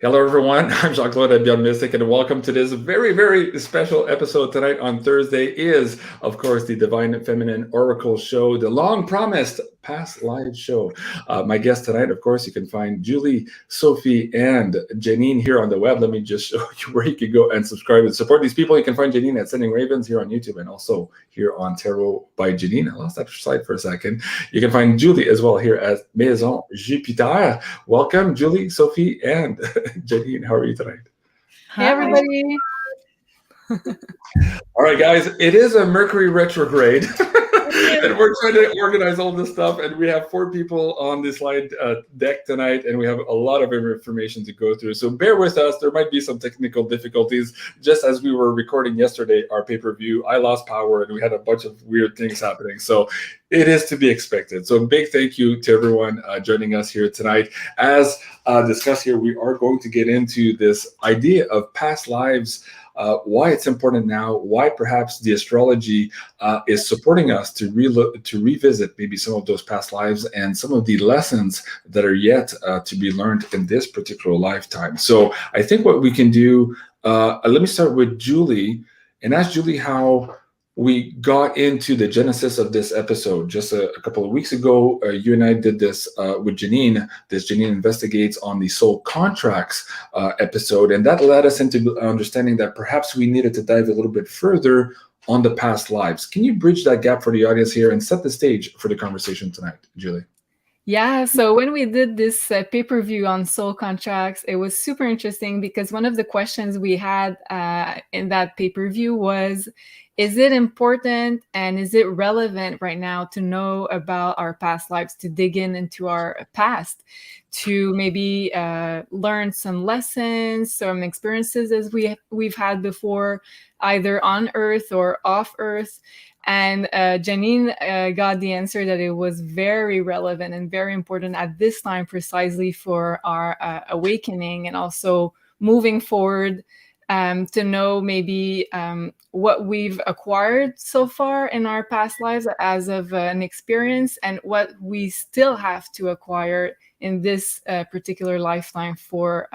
Hello, everyone. I'm Jean-Claude at BeyondMystic, and welcome to this very, very special episode tonight. On Thursday is, of course, the Divine Feminine Oracle Show, the long-promised past live show. My guest tonight, of course, you can find Julie, Sophie, and Janine here on the web. Let me just show you where you can go and subscribe and support these people. You can find Janine at Sending Ravens here on YouTube and also here on Tarot by Janine. I lost that slide for a second. You can find Julie as well here at Maison Jupiter. Welcome, Julie, Sophie, and Janine. How are you tonight? Hey, everybody. All right, guys, it is a Mercury retrograde. And we're trying to organize all this stuff, and we have 4 people on this slide deck tonight, and we have a lot of information to go through. So bear with us. There might be some technical difficulties. Just as we were recording yesterday, our pay-per-view, I lost power, and we had a bunch of weird things happening. So it is to be expected. So big thank you to everyone joining us here tonight. As discussed here, we are going to get into this idea of past lives, why it's important now, why perhaps the astrology is supporting us to revisit maybe some of those past lives and some of the lessons that are yet to be learned in this particular lifetime. So I think what we can do, let me start with Julie and ask Julie how we got into the genesis of this episode. Just a couple of weeks ago, you and I did this with Janine. This Janine Investigates on the Soul Contracts episode, and that led us into understanding that perhaps we needed to dive a little bit further on the past lives. Can you bridge that gap for the audience here and set the stage for the conversation tonight, Julie? Yeah, so when we did this pay-per-view on soul contracts, it was super interesting because one of the questions we had in that pay-per-view was, is it important and is it relevant right now to know about our past lives, to dig into our past, to maybe learn some lessons, some experiences as we've had before, either on Earth or off Earth? And Janine got the answer that it was very relevant and very important at this time, precisely for our awakening and also moving forward, to know maybe what we've acquired so far in our past lives as of an experience and what we still have to acquire in this particular lifetime for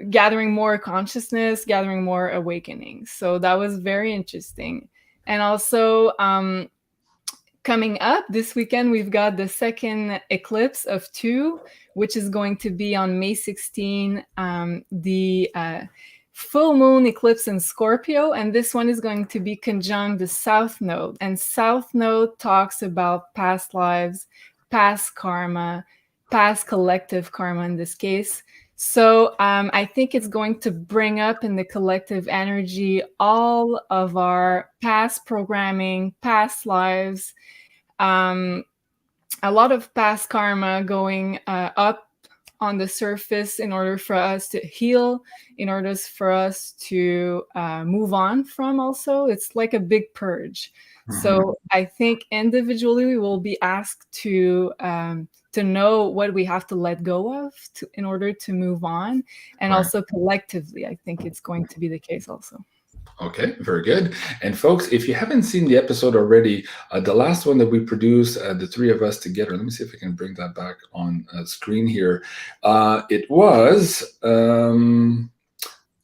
gathering more consciousness, gathering more awakening. So that was very interesting. And also coming up this weekend, we've got the second eclipse of 2, which is going to be on May 16, the full moon eclipse in Scorpio. And this one is going to be conjunct the South Node. And South Node talks about past lives, past karma, past collective karma in this case. So I think it's going to bring up in the collective energy all of our past programming, past lives, a lot of past karma going up on the surface in order for us to heal, in order for us to move on from also. It's like a big purge. Mm-hmm. So I think individually we will be asked to know what we have to let go of in order to move on. And right. Also collectively, I think it's going to be the case also. Okay, very good. And folks, if you haven't seen the episode already, the last one that we produced, the 3 of us together, let me see if I can bring that back on screen here. It was,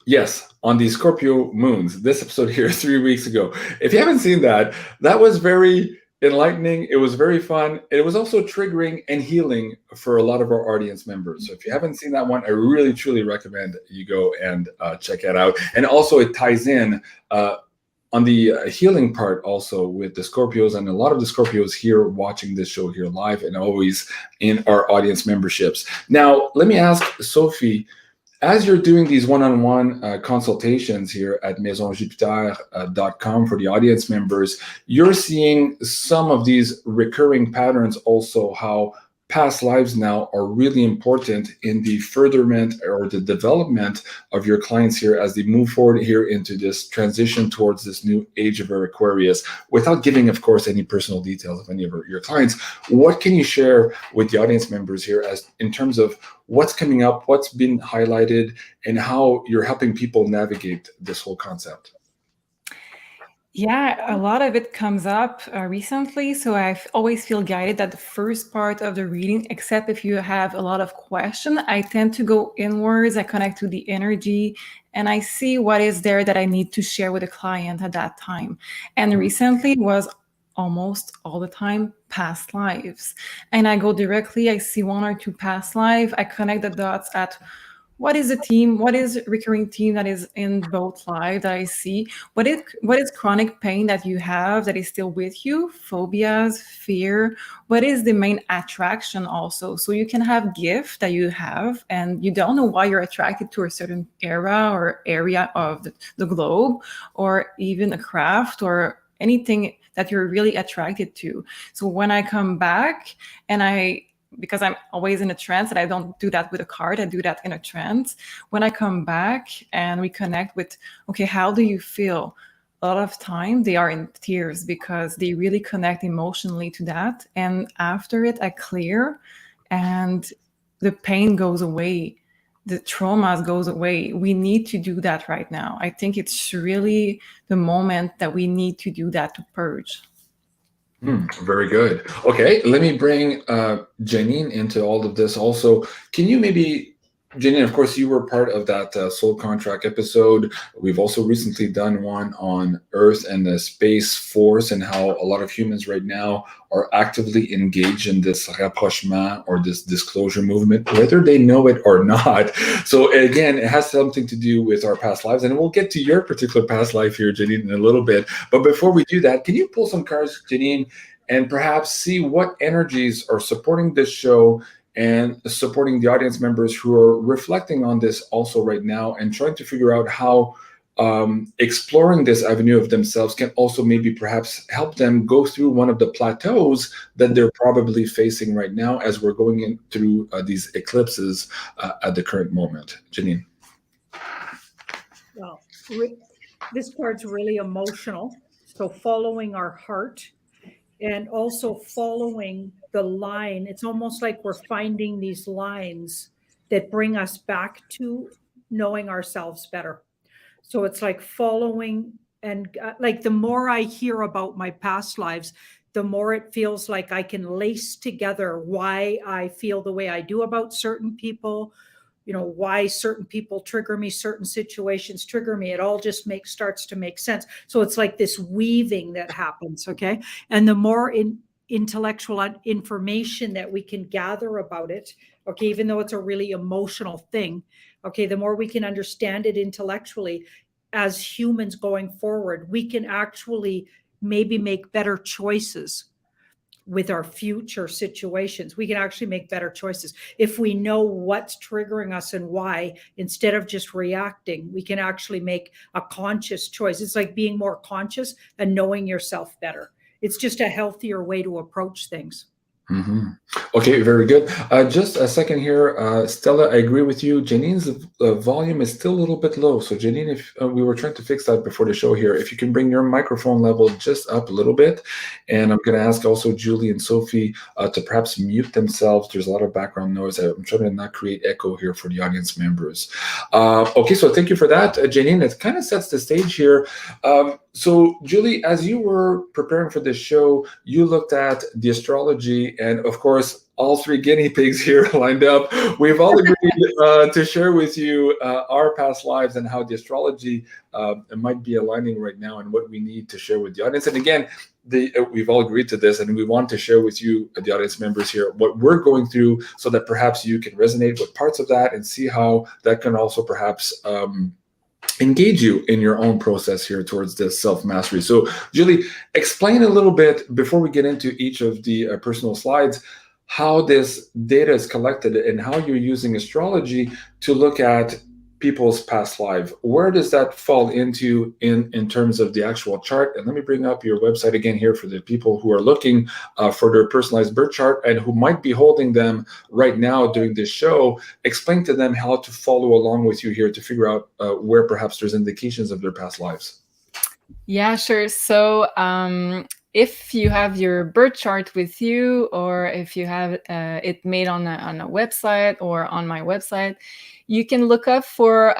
yes, on the Scorpio moons, this episode here 3 weeks ago. If you haven't seen that, that was very enlightening. It was very fun. It was also triggering and healing for a lot of our audience members. So if you haven't seen that one, I really, truly recommend you go and check it out. And also it ties in on the healing part also with the Scorpios, and a lot of the Scorpios here watching this show here live and always in our audience memberships. Now, let me ask Sophie, as you're doing these one-on-one consultations here at MaisonJupiter.com for the audience members, you're seeing some of these recurring patterns also, how past lives now are really important in the furtherment or the development of your clients here as they move forward here into this transition towards this new age of Aquarius. Without giving, of course, any personal details of any of your clients, what can you share with the audience members here as in terms of what's coming up, what's been highlighted, and how you're helping people navigate this whole concept? Yeah, a lot of it comes up recently. So I always feel guided that the first part of the reading, except if you have a lot of questions, I tend to go inwards. I connect to the energy and I see what is there that I need to share with the client at that time. And recently was almost all the time past lives. And I go directly, I see one or two past life. I connect the dots at what is the theme, what is recurring theme that is in both lives that I see, what is chronic pain that you have that is still with you, phobias, fear, what is the main attraction also. So you can have gift that you have and you don't know why you're attracted to a certain era or area of the globe, or even a craft or anything that you're really attracted to. So when I come back and because I'm always in a trance, and I don't do that with a card, I do that in a trance. When I come back and we connect with, okay, how do you feel? A lot of time they are in tears because they really connect emotionally to that. And after it, I clear and the pain goes away. The trauma goes away. We need to do that right now. I think it's really the moment that we need to do that to purge. Very good. Okay, let me bring Janine into all of this also. Can you maybe, Janine, of course, you were part of that Soul Contract episode. We've also recently done one on Earth and the Space Force and how a lot of humans right now are actively engaged in this rapprochement or this disclosure movement, whether they know it or not. So again, it has something to do with our past lives. And we'll get to your particular past life here, Janine, in a little bit. But before we do that, can you pull some cards, Janine, and perhaps see what energies are supporting this show and supporting the audience members who are reflecting on this also right now and trying to figure out how exploring this avenue of themselves can also maybe perhaps help them go through one of the plateaus that they're probably facing right now as we're going in through these eclipses at the current moment. Janine. Well, this card's really emotional. So following our heart and also following the line. It's almost like we're finding these lines that bring us back to knowing ourselves better. So it's like following, and like the more I hear about my past lives, the more it feels like I can lace together why I feel the way I do about certain people, why certain people trigger me, certain situations trigger me. It all just starts to make sense. So it's like this weaving that happens. Okay. And the more intellectual information that we can gather about it, okay, even though it's a really emotional thing, okay, the more we can understand it intellectually as humans going forward, we can actually maybe make better choices with our future situations. We can actually make better choices if we know what's triggering us and why. Instead of just reacting, we can actually make a conscious choice. It's like being more conscious and knowing yourself better. It's just a healthier way to approach things. Okay, very good. Just a second here, Stella, I agree with you. Janine's volume is still a little bit low. So Janine, if we were trying to fix that before the show here, if you can bring your microphone level just up a little bit. And I'm going to ask also Julie and Sophie to perhaps mute themselves. There's a lot of background noise. I'm trying to not create echo here for the audience members. Okay, so thank you for that, Janine. It kind of sets the stage here. So Julie, as you were preparing for this show, you looked at the astrology, and of course, all three guinea pigs here lined up. We've all agreed to share with you our past lives and how the astrology might be aligning right now and what we need to share with the audience. And again, we've all agreed to this, and we want to share with you, the audience members here, what we're going through so that perhaps you can resonate with parts of that and see how that can also perhaps engage you in your own process here towards this self-mastery. So Julie, explain a little bit before we get into each of the personal slides, how this data is collected and how you're using astrology to look at people's past life. Where does that fall into in terms of the actual chart? And let me bring up your website again here for the people who are looking for their personalized birth chart and who might be holding them right now during this show. Explain to them how to follow along with you here to figure out where perhaps there's indications of their past lives. Yeah, sure. So if you have your birth chart with you, or if you have it made on a website or on my website, you can look up for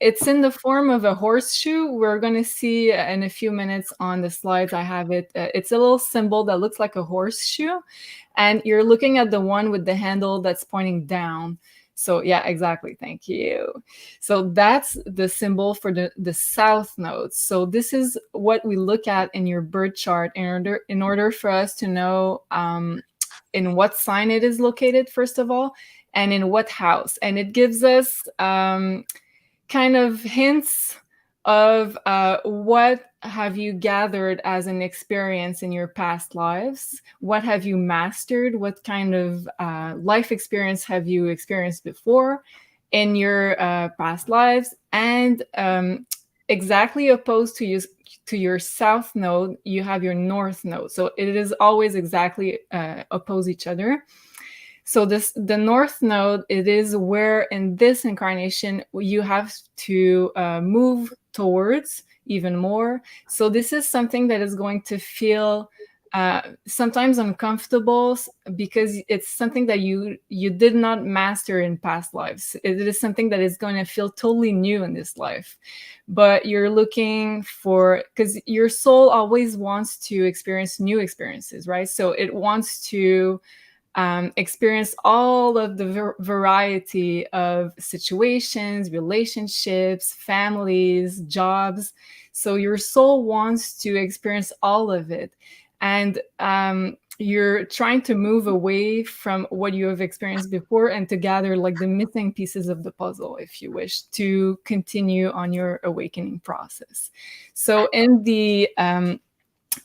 it's in the form of a horseshoe. We're going to see in a few minutes on the slides. I have it. It's a little symbol that looks like a horseshoe. And you're looking at the one with the handle that's pointing down. So yeah, exactly. Thank you. So that's the symbol for the south node. So this is what we look at in your birth chart in order for us to know in what sign it is located, first of all, and in what house. And it gives us kind of hints of what have you gathered as an experience in your past lives? What have you mastered? What kind of life experience have you experienced before in your past lives? And exactly opposed to your south node, you have your north node. So it is always exactly oppose each other. So the north node, it is where in this incarnation you have to move towards even more. So this is something that is going to feel sometimes uncomfortable because it's something that you did not master in past lives. It is something that is going to feel totally new in this life. But you're looking for, because your soul always wants to experience new experiences, right? So it wants to experience all of the variety of situations, relationships, families, jobs. So your soul wants to experience all of it. And you're trying to move away from what you have experienced before and to gather like the missing pieces of the puzzle, if you wish, to continue on your awakening process. So in the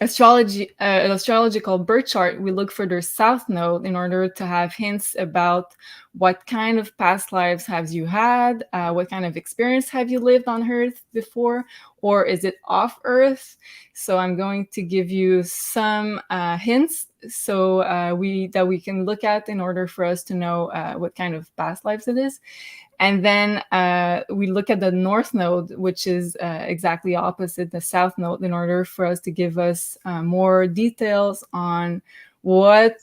astrological birth chart, we look for their south node in order to have hints about what kind of past lives have you had, what kind of experience have you lived on Earth before, or is it off Earth? So I'm going to give you some hints so we can look at in order for us to know what kind of past lives it is. And then we look at the north node, which is exactly opposite the south node, in order for us to give us more details on how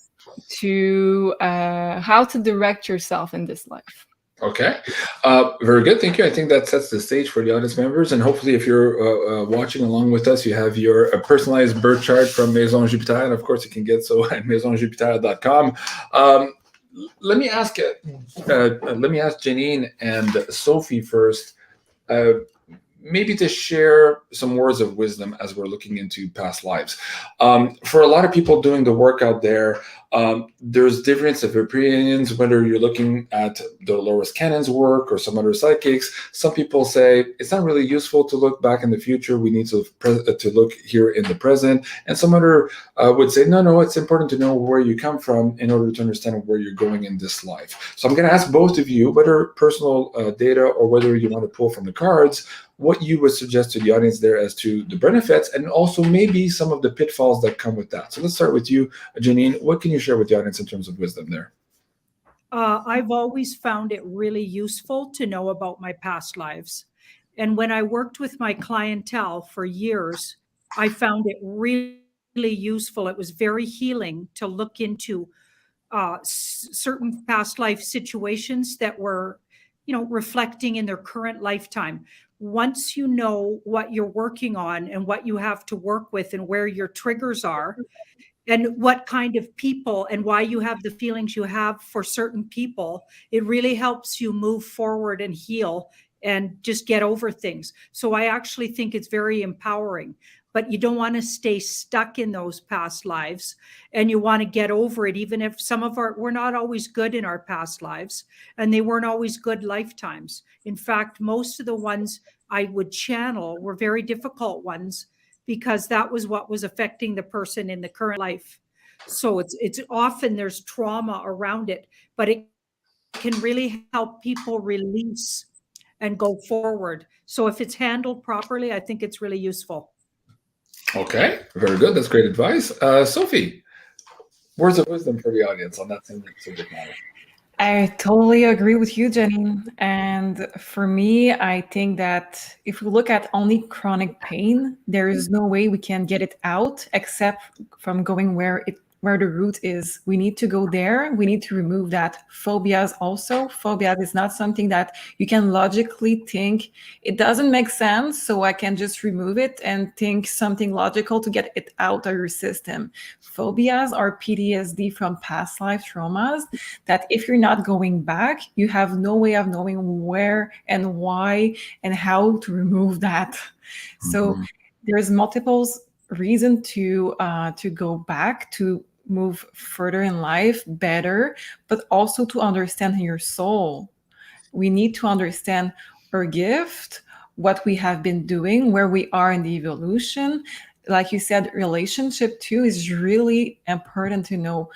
to direct yourself in this life. Okay, very good. Thank you. I think that sets the stage for the audience members. And hopefully if you're watching along with us, you have your personalized birth chart from Maison Jupiter. And of course you can get so at maisonjupiter.com. Let me ask Janine and Sophie first, maybe to share some words of wisdom as we're looking into past lives. For a lot of people doing the work out there, there's difference of opinions, whether you're looking at Dolores Cannon's work or some other psychics. Some people say it's not really useful to look back in the future. We need to look here in the present. And some other would say, no, it's important to know where you come from in order to understand where you're going in this life. So I'm going to ask both of you, whether personal data or whether you want to pull from the cards, what you would suggest to the audience there as to the benefits and also maybe some of the pitfalls that come with that. So let's start with you, Janine. What can you share with the audience in terms of wisdom there? I've always found it really useful to know about my past lives. And when I worked with my clientele for years, I found it really useful. It was very healing to look into certain past life situations that were, reflecting in their current lifetime. Once you know what you're working on and what you have to work with and where your triggers are, and what kind of people and why you have the feelings you have for certain people, it really helps you move forward and heal and just get over things. So I actually think it's very empowering, but you don't want to stay stuck in those past lives, and you want to get over it. Even if we're not always good in our past lives, and they weren't always good lifetimes. In fact, most of the ones I would channel were very difficult ones, because that was what was affecting the person in the current life. So it's often there's trauma around it, but it can really help people release and go forward. So if it's handled properly, I think it's really useful. Okay, very good. That's great advice. Sophie, words of wisdom for the audience on that same subject matter. I totally agree with you, Janine. And for me, I think that if we look at only chronic pain, there is no way we can get it out except from going where where the root is. We need to go there. We need to remove that. Phobias also. Phobias is not something that you can logically think. It doesn't make sense, so I can just remove it and think something logical to get it out of your system. Phobias are PTSD from past life traumas that if you're not going back, you have no way of knowing where and why and how to remove that. So there's multiple reason to go back, to move further in life better, but also to understand your soul. We need to understand our gift, what we have been doing, where we are in the evolution. Like you said, relationship too is really important to know.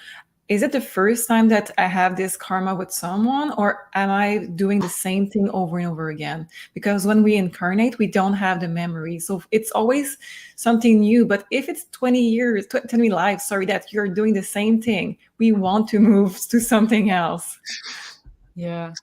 Is it the first time that I have this karma with someone, or am I doing the same thing over and over again? Because when we incarnate, we don't have the memory. So it's always something new. But if it's 20 years, 20 lives, sorry, that you're doing the same thing, we want to move to something else. Yeah.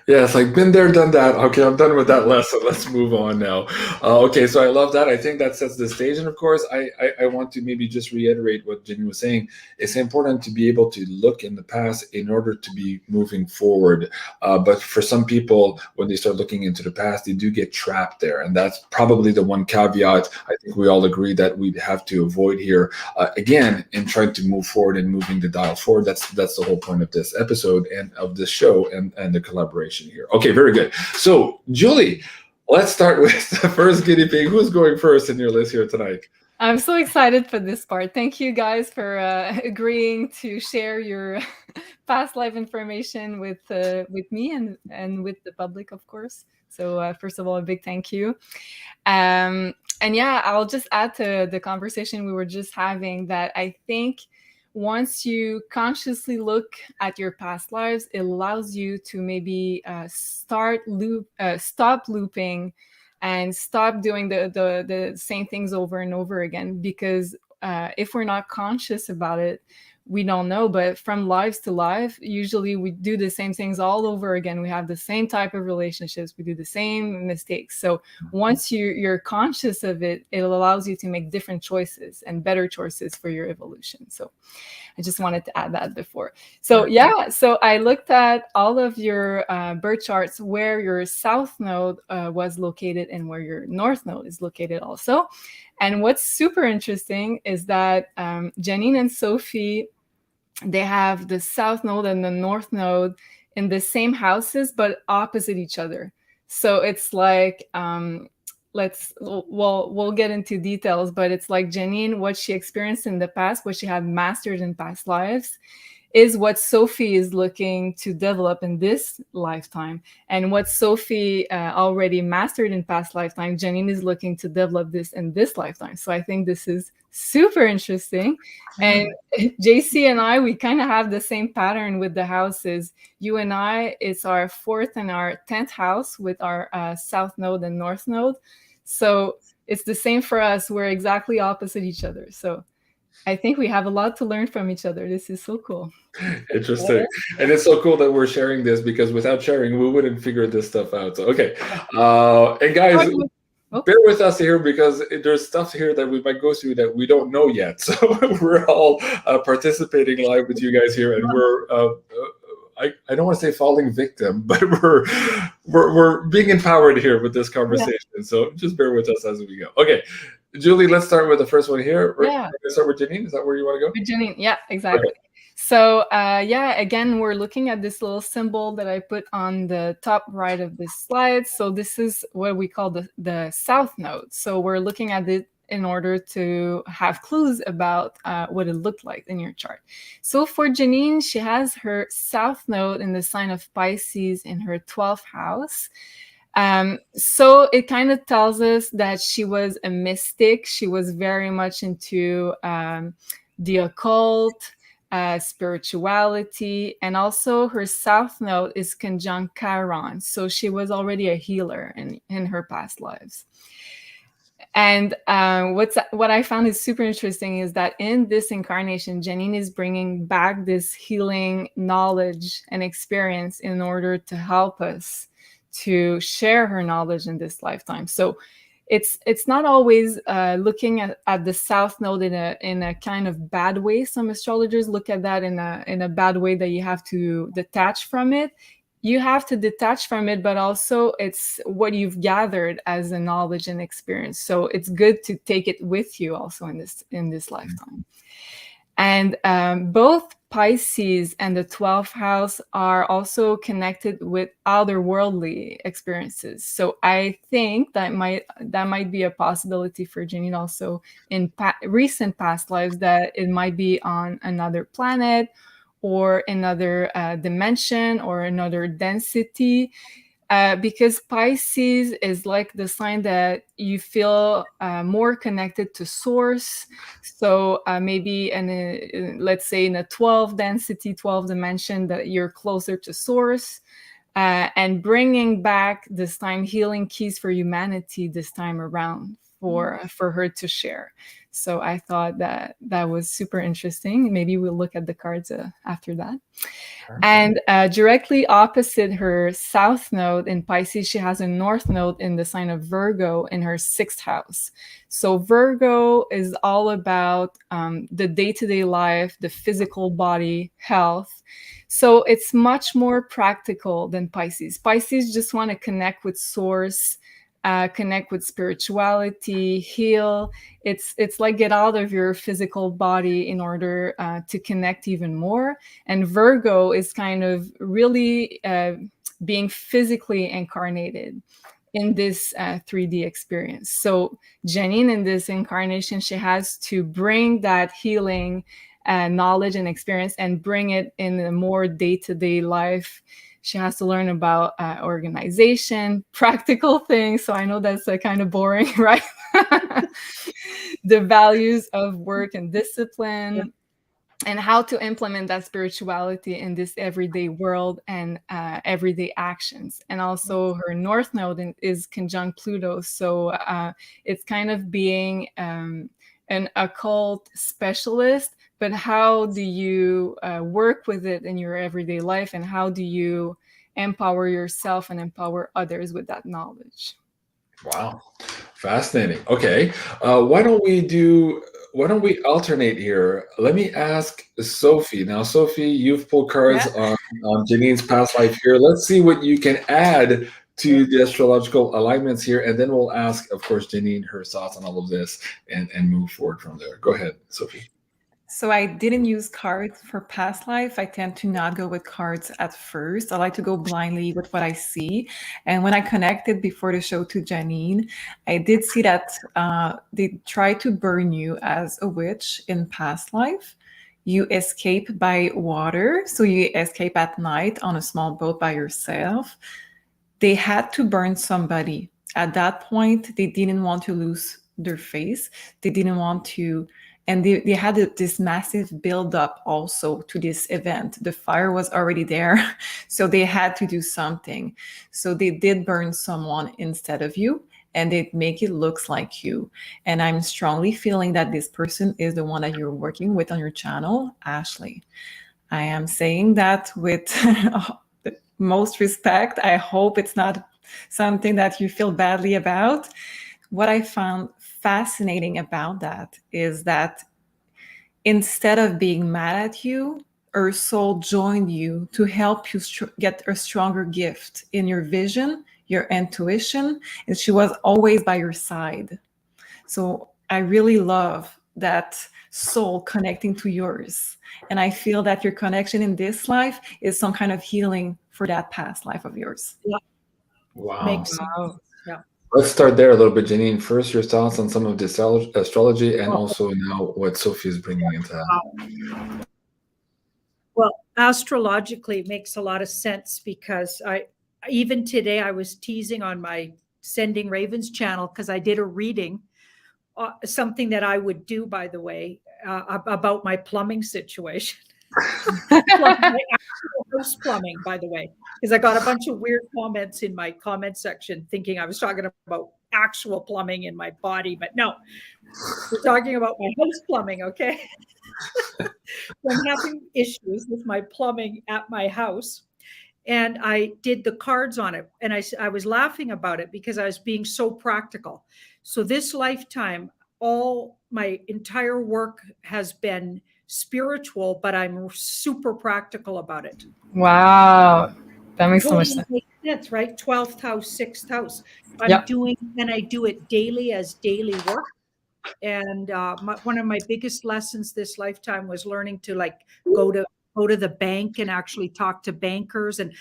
Yeah, it's like been there, done that. Okay, I'm done with that lesson. Let's move on now. Okay, so I love that. I think that sets the stage. And of course, I want to maybe just reiterate what Janine was saying. It's important to be able to look in the past in order to be moving forward. But for some people, when they start looking into the past, they do get trapped there. And that's probably the one caveat I think we all agree that we have to avoid here. Again, in trying to move forward and moving the dial forward, that's the whole point of this episode and of this show and the collaboration here. Okay, very good. So, Julie, let's start with the first guinea pig. Who's going first in your list here tonight? I'm so excited for this part. Thank you guys for agreeing to share your past life information with me and with the public, of course. So first of all, a big thank you. And yeah, I'll just add to the conversation we were just having that I think once you consciously look at your past lives, it allows you to maybe stop looping and stop doing the same things over and over again. Because if we're not conscious about it, we don't know. But from lives to life, usually we do the same things all over again. We have the same type of relationships. We do the same mistakes. So once you're conscious of it, it allows you to make different choices and better choices for your evolution. So I just wanted to add that before. So yeah, so I looked at all of your birth charts where your south node was located and where your north node is located also. And what's super interesting is that Janine and Sophie, they have the south node and the north node in the same houses, but opposite each other. So it's like, we'll get into details, but it's like Janine, what she experienced in the past, what she had mastered in past lives, is what Sophie is looking to develop in this lifetime. And what Sophie already mastered in past lifetime, Janine is looking to develop this in this lifetime. So I think this is super interesting. And JC and I, we kind of have the same pattern with the houses. You and I, it's our 4th and our 10th house with our south node and north node. So it's the same for us. We're exactly opposite each other. So I think we have a lot to learn from each other. This is so cool. Interesting. And it's so cool that we're sharing this, because without sharing, we wouldn't figure this stuff out. So, okay. And guys, bear with us here, because there's stuff here that we might go through that we don't know yet. So we're all participating live with you guys here, and we're I don't want to say falling victim, but we're being empowered here with this conversation. Yeah. So just bear with us as we go. Okay, Julie, let's start with the first one here. Yeah. Let's start with Janine. Is that where you want to go? With Janine, yeah, exactly. Okay. So yeah, again, we're looking at this little symbol that I put on the top right of this slide. So this is what we call the south node. So we're looking at it in order to have clues about what it looked like in your chart. So for Janine, she has her south node in the sign of Pisces in her 12th house. So it kind of tells us that she was a mystic. She was very much into the occult, spirituality, and also her south node is conjunct Chiron. So she was already a healer in her past lives. And what I found is super interesting is that in this incarnation, Janine is bringing back this healing knowledge and experience in order to help us to share her knowledge in this lifetime. So it's not always looking at the south node in a kind of bad way. Some astrologers look at that in a bad way, that you have to detach from it. You have to detach from it, but also it's what you've gathered as a knowledge and experience. So it's good to take it with you also in this lifetime. And both Pisces and the 12th house are also connected with otherworldly experiences. So I think that might be a possibility for Janine also in recent past lives, that it might be on another planet or another dimension or another density. Because Pisces is like the sign that you feel more connected to source. So maybe let's say in a 12 density, 12 dimension, that you're closer to source, and bringing back this time healing keys for humanity this time around for her to share. So I thought that was super interesting. Maybe we'll look at the cards after that. Sure. And directly opposite her south node in Pisces, she has a north node in the sign of Virgo in her 6th house. So Virgo is all about the day-to-day life, the physical body, health. So it's much more practical than Pisces. Pisces just want to connect with source, connect with spirituality, heal. It's like get out of your physical body in order to connect even more. And Virgo is kind of really being physically incarnated in this 3D experience. So Janine, in this incarnation, she has to bring that healing knowledge and experience and bring it in a more day-to-day life. She has to learn about organization, practical things. So I know that's kind of boring, right? The values of work and discipline, and how to implement that spirituality in this everyday world and everyday actions. And also her north node is conjunct Pluto. So it's kind of being an occult specialist, but how do you work with it in your everyday life, and how do you empower yourself and empower others with that knowledge? Wow, fascinating. Okay, why don't we alternate here? Let me ask Sophie. Now, Sophie, you've pulled cards on Janine's past life here. Let's see what you can add to the astrological alignments here, and then we'll ask, of course, Janine her thoughts on all of this and move forward from there. Go ahead, Sophie. So I didn't use cards for past life. I tend to not go with cards at first. I like to go blindly with what I see. And when I connected before the show to Janine, I did see that they try to burn you as a witch in past life. You escape by water. So you escape at night on a small boat by yourself. They had to burn somebody. At that point, they didn't want to lose their face. They didn't want to... And they had this massive buildup also to this event. The fire was already there, so they had to do something. So they did burn someone instead of you, and they make it look like you. And I'm strongly feeling that this person is the one that you're working with on your channel, Ashley. I am saying that with the most respect. I hope it's not something that you feel badly about. What I found fascinating about that is that instead of being mad at you, her soul joined you to help you get a stronger gift in your vision, your intuition, and she was always by your side. So I really love that soul connecting to yours. And I feel that your connection in this life is some kind of healing for that past life of yours. Yeah. Wow. Makes sense. Yeah. Let's start there a little bit, Janine. First, your thoughts on some of the astrology, and also now what Sophie is bringing into that. Well, astrologically, it makes a lot of sense, because even today I was teasing on my Sending Ravens channel, because I did a reading, something that I would do, by the way, about my plumbing situation. House plumbing, by the way, because I got a bunch of weird comments in my comment section thinking I was talking about actual plumbing in my body, but no, we're talking about my house plumbing. Okay. So I'm having issues with my plumbing at my house, and I did the cards on it. And I was laughing about it because I was being so practical. So this lifetime, all my entire work has been spiritual, but I'm super practical about it. Wow. That makes so much sense. That's right. 12th house, 6th house. Yep. And I do it daily as daily work. And one of my biggest lessons this lifetime was learning to like go to the bank and actually talk to bankers. And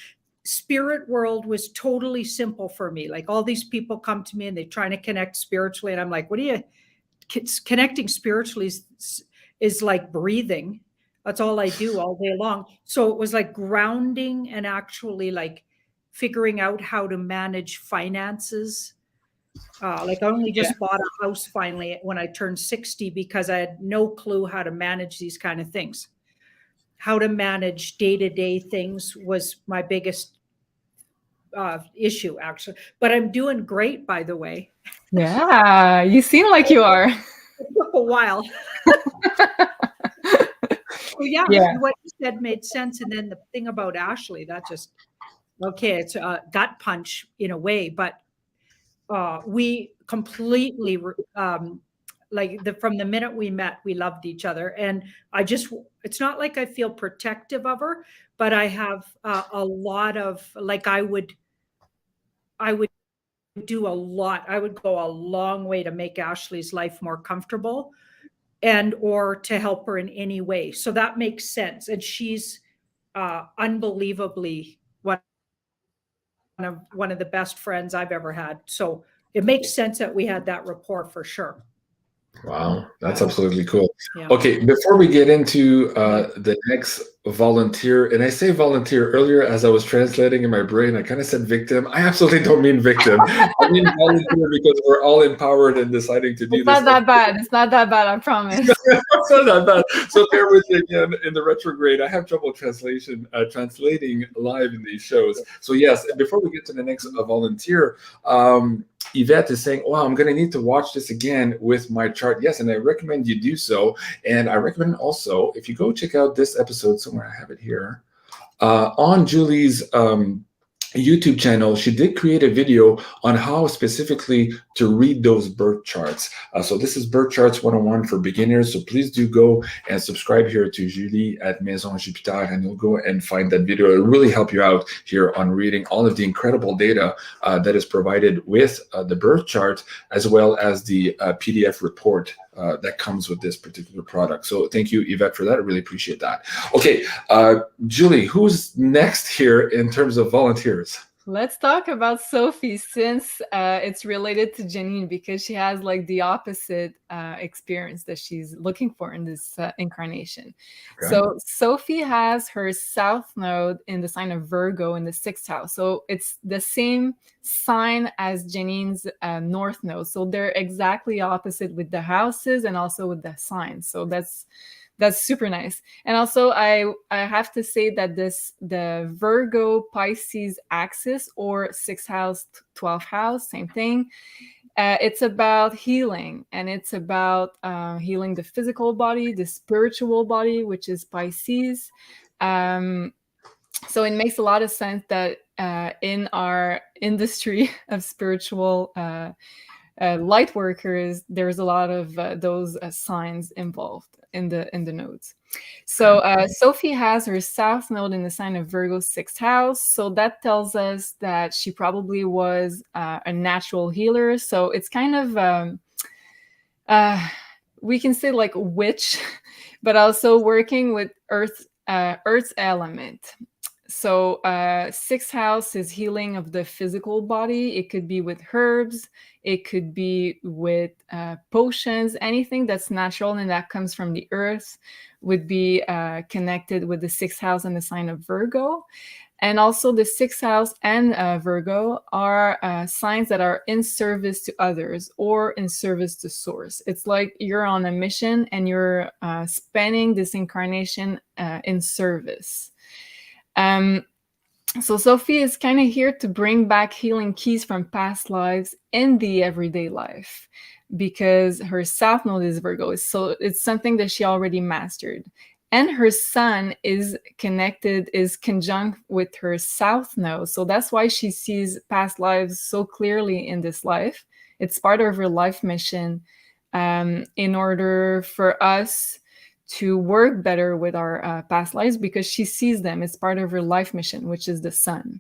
spirit world was totally simple for me. Like all these people come to me and they're trying to connect spiritually. And I'm like, connecting spiritually is like breathing. That's all I do all day long. So it was like grounding and actually like figuring out how to manage finances. Like I only just bought a house finally when I turned 60 because I had no clue how to manage these kind of things. How to manage day-to-day things was my biggest issue, actually. But I'm doing great, by the way. Yeah, you seem like you are. It took a while. So yeah, what you said made sense. And then the thing about Ashley, that just, okay, it's a gut punch in a way, but we completely, from the minute we met, we loved each other. And it's not like I feel protective of her, but I have a lot of, like, I would do a lot. I would go a long way to make Ashley's life more comfortable or to help her in any way. So that makes sense. And she's unbelievably one of the best friends I've ever had. So it makes sense that we had that rapport for sure. Wow, that's absolutely cool. Yeah. Okay, before we get into the next volunteer, and I say volunteer earlier as I was translating in my brain, I kind of said victim. I absolutely don't mean victim. I mean volunteer because we're all empowered and deciding to do this. It's not that bad. It's not that bad, I promise. It's not that bad. So bear with me again. In the retrograde, I have trouble translating live in these shows. So yes, before we get to the next volunteer, Yvette is saying, "Wow, I'm going to need to watch this again with my chart." Yes, and I recommend you do so. And I recommend also, if you go check out this episode somewhere, I have it here, on Julie's YouTube channel, she did create a video on how specifically to read those birth charts. So this is Birth Charts 101 for beginners. So please do go and subscribe here to Julie at Maison Jupiter, and you'll go and find that video. It'll really help you out here on reading all of the incredible data that is provided with the birth chart, as well as the PDF report that comes with this particular product. So thank you, Yvette, for that. I really appreciate that. Okay, Julie, who's next here in terms of volunteers? Let's talk about Sophie, since it's related to Janine, because she has like the opposite experience that she's looking for in this incarnation. Okay. So Sophie has her south node in the sign of Virgo in the 6th house. So it's the same sign as Janine's north node. So they're exactly opposite with the houses and also with the signs. So that's super nice. And also I have to say that the Virgo Pisces axis, or 6th house, 12th house, same thing. It's about healing, and it's about healing the physical body, the spiritual body, which is Pisces. So it makes a lot of sense that in our industry of spiritual light workers, there's a lot of those signs involved in the nodes. So Sophie has her south node in the sign of Virgo, 6th house. So that tells us that she probably was a natural healer. So it's kind of we can say like witch, but also working with Earth's element. So 6th house is healing of the physical body. It could be with herbs. It could be with potions. Anything that's natural and that comes from the earth would be connected with the 6th house and the sign of Virgo. And also the 6th house and Virgo are signs that are in service to others or in service to source. It's like you're on a mission and you're spending this incarnation in service. So Sophie is kind of here to bring back healing keys from past lives in the everyday life, because her south node is Virgo. So it's something that she already mastered. And her sun is conjunct with her south node. So that's why she sees past lives so clearly in this life. It's part of her life mission, in order for us to work better with our past lives, because she sees them. It's part of her life mission, which is the sun.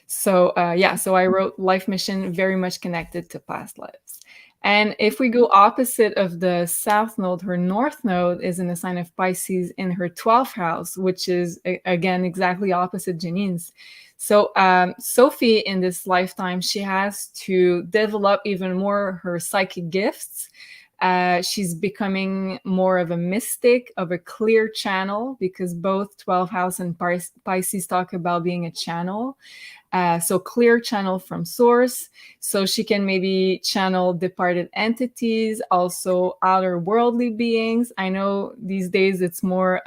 So so I wrote life mission very much connected to past lives. And if we go opposite of the south node, her north node is in the sign of Pisces in her 12th house, which is, again, exactly opposite Janine's. So Sophie, in this lifetime, she has to develop even more her psychic gifts. She's becoming more of a mystic, of a clear channel, because both 12th house and Pisces talk about being a channel. So clear channel from source, so she can maybe channel departed entities, also outer worldly beings. I know these days it's more,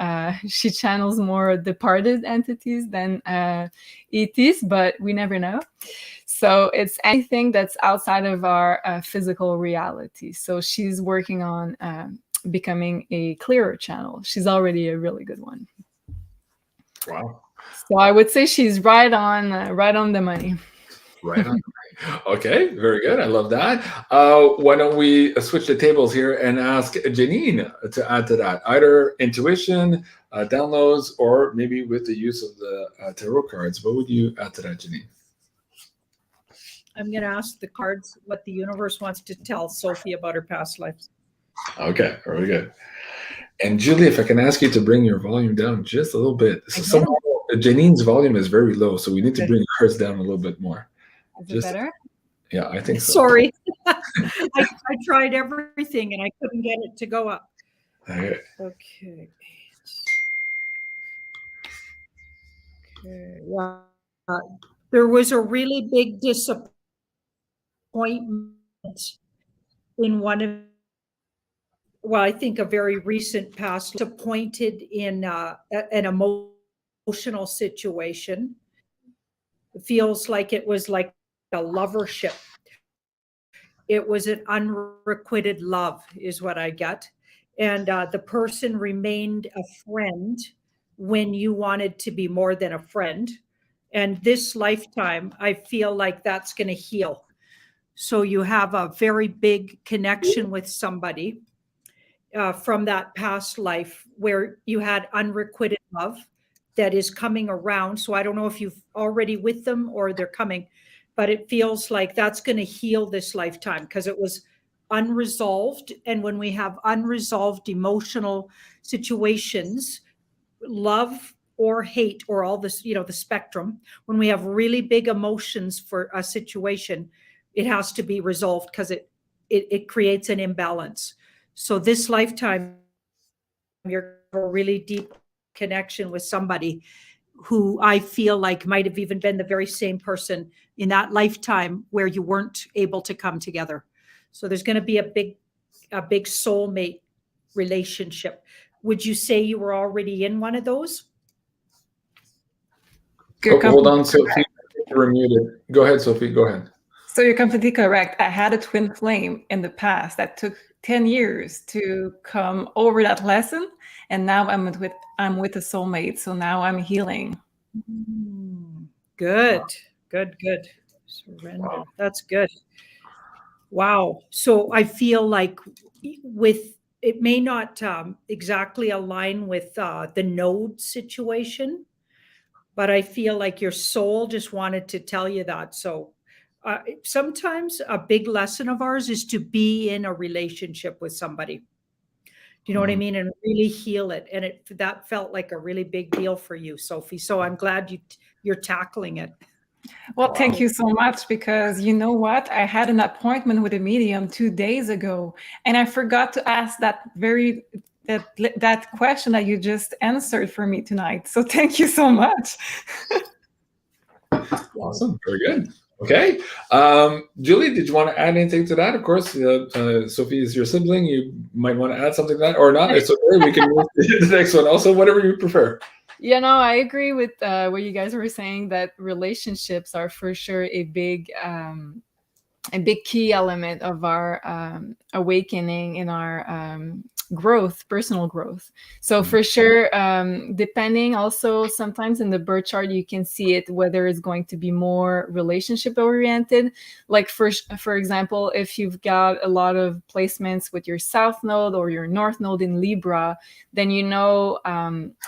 she channels more departed entities than ETs, but we never know. So it's anything that's outside of our physical reality. So she's working on becoming a clearer channel. She's already a really good one. Wow. So I would say she's right on the money. Right on. Okay, very good. I love that. Why don't we switch the tables here and ask Janine to add to that, either intuition, downloads, or maybe with the use of the tarot cards. What would you add to that, Janine? I'm going to ask the cards what the universe wants to tell Sophie about her past lives. Okay, very good. And Julie, if I can ask you to bring your volume down just a little bit. So somehow Janine's volume is very low, so we need to bring hers down a little bit more. Is it better? Yeah, I think so. Sorry. I tried everything and I couldn't get it to go up. Okay. Okay. Yeah. There was a really big disappointment in one of, well, I think a very recent past, disappointed in an emotional situation. It feels like it was like a lovership. It was an unrequited love is what I get. And the person remained a friend when you wanted to be more than a friend. And this lifetime, I feel like that's going to heal. So you have a very big connection with somebody from that past life where you had unrequited love that is coming around. So I don't know if you've already with them or they're coming, but it feels like that's going to heal this lifetime because it was unresolved. And when we have unresolved emotional situations, love or hate or all this, the spectrum, when we have really big emotions for a situation, it has to be resolved because it creates an imbalance. So this lifetime, you're a really deep connection with somebody who I feel like might have even been the very same person in that lifetime where you weren't able to come together. So there's going to be a big soulmate relationship. Would you say you were already in one of those? Hold on, Sophie. You're muted. Go ahead, Sophie. Go ahead. So you're completely correct. I had a twin flame in the past that took 10 years to come over that lesson. And now I'm with a soulmate. So now I'm healing. Good. Surrender. Wow. That's good. Wow. So I feel like it may not exactly align with the node situation, but I feel like your soul just wanted to tell you that. So sometimes a big lesson of ours is to be in a relationship with somebody. Do you know what I mean? And really heal it. And that felt like a really big deal for you, Sophie. So I'm glad you're tackling it. Well, thank you so much, because you know what? I had an appointment with a medium 2 days ago, and I forgot to ask that question that you just answered for me tonight. So thank you so much. Awesome. Very good. Okay. Julie, did you want to add anything to that? Of course, Sophie is your sibling. You might want to add something to that or not. It's okay. We can move to the next one. Also, whatever you prefer. Yeah, no, I agree with what you guys were saying, that relationships are for sure a big key element of our awakening in our growth, personal growth. So for sure, depending also sometimes in the birth chart, you can see it whether it's going to be more relationship oriented. Like for example, if you've got a lot of placements with your South Node or your North Node in Libra, then you know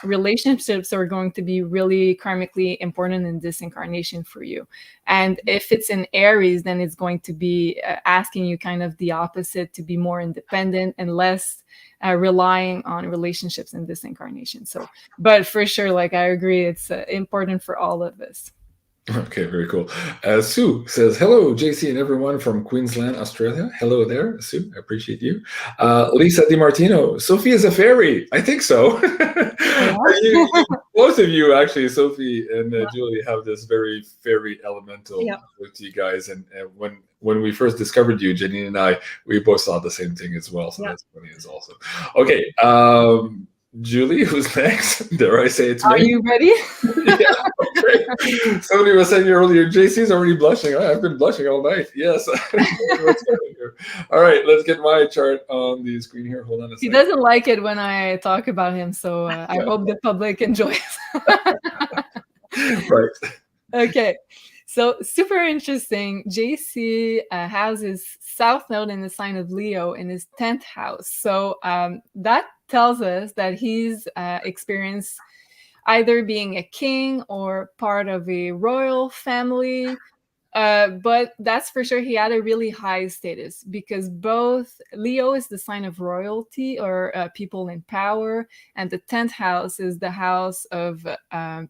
relationships are going to be really karmically important in this incarnation for you. And if it's in Aries, then it's going to be asking you kind of the opposite, to be more independent and less relying on relationships in this incarnation. So, but for sure, like I agree, it's important for all of us. Okay, very cool. Sue says, hello, JC and everyone from Queensland, Australia. Hello there, Sue. I appreciate you. Lisa DiMartino, Sophie is a fairy. I think so. Both of you, actually, Sophie and Julie, have this very fairy elemental with you guys. And when we first discovered you, Janine and I, we both saw the same thing as well. So that's funny as also. Okay. Julie, who's next? Dare I say it's me? Are you ready? Yeah, okay. Somebody was saying earlier, JC's already blushing. I've been blushing all night. Yes. All right, let's get my chart on the screen here. Hold on a second. He doesn't like it when I talk about him, so I hope the public enjoys. Right. Okay. So super interesting. JC has his South Node in the sign of Leo in his 10th house. So that tells us that he's experienced either being a king or part of a royal family. But that's for sure he had a really high status, because both Leo is the sign of royalty or people in power, and the 10th house is the house of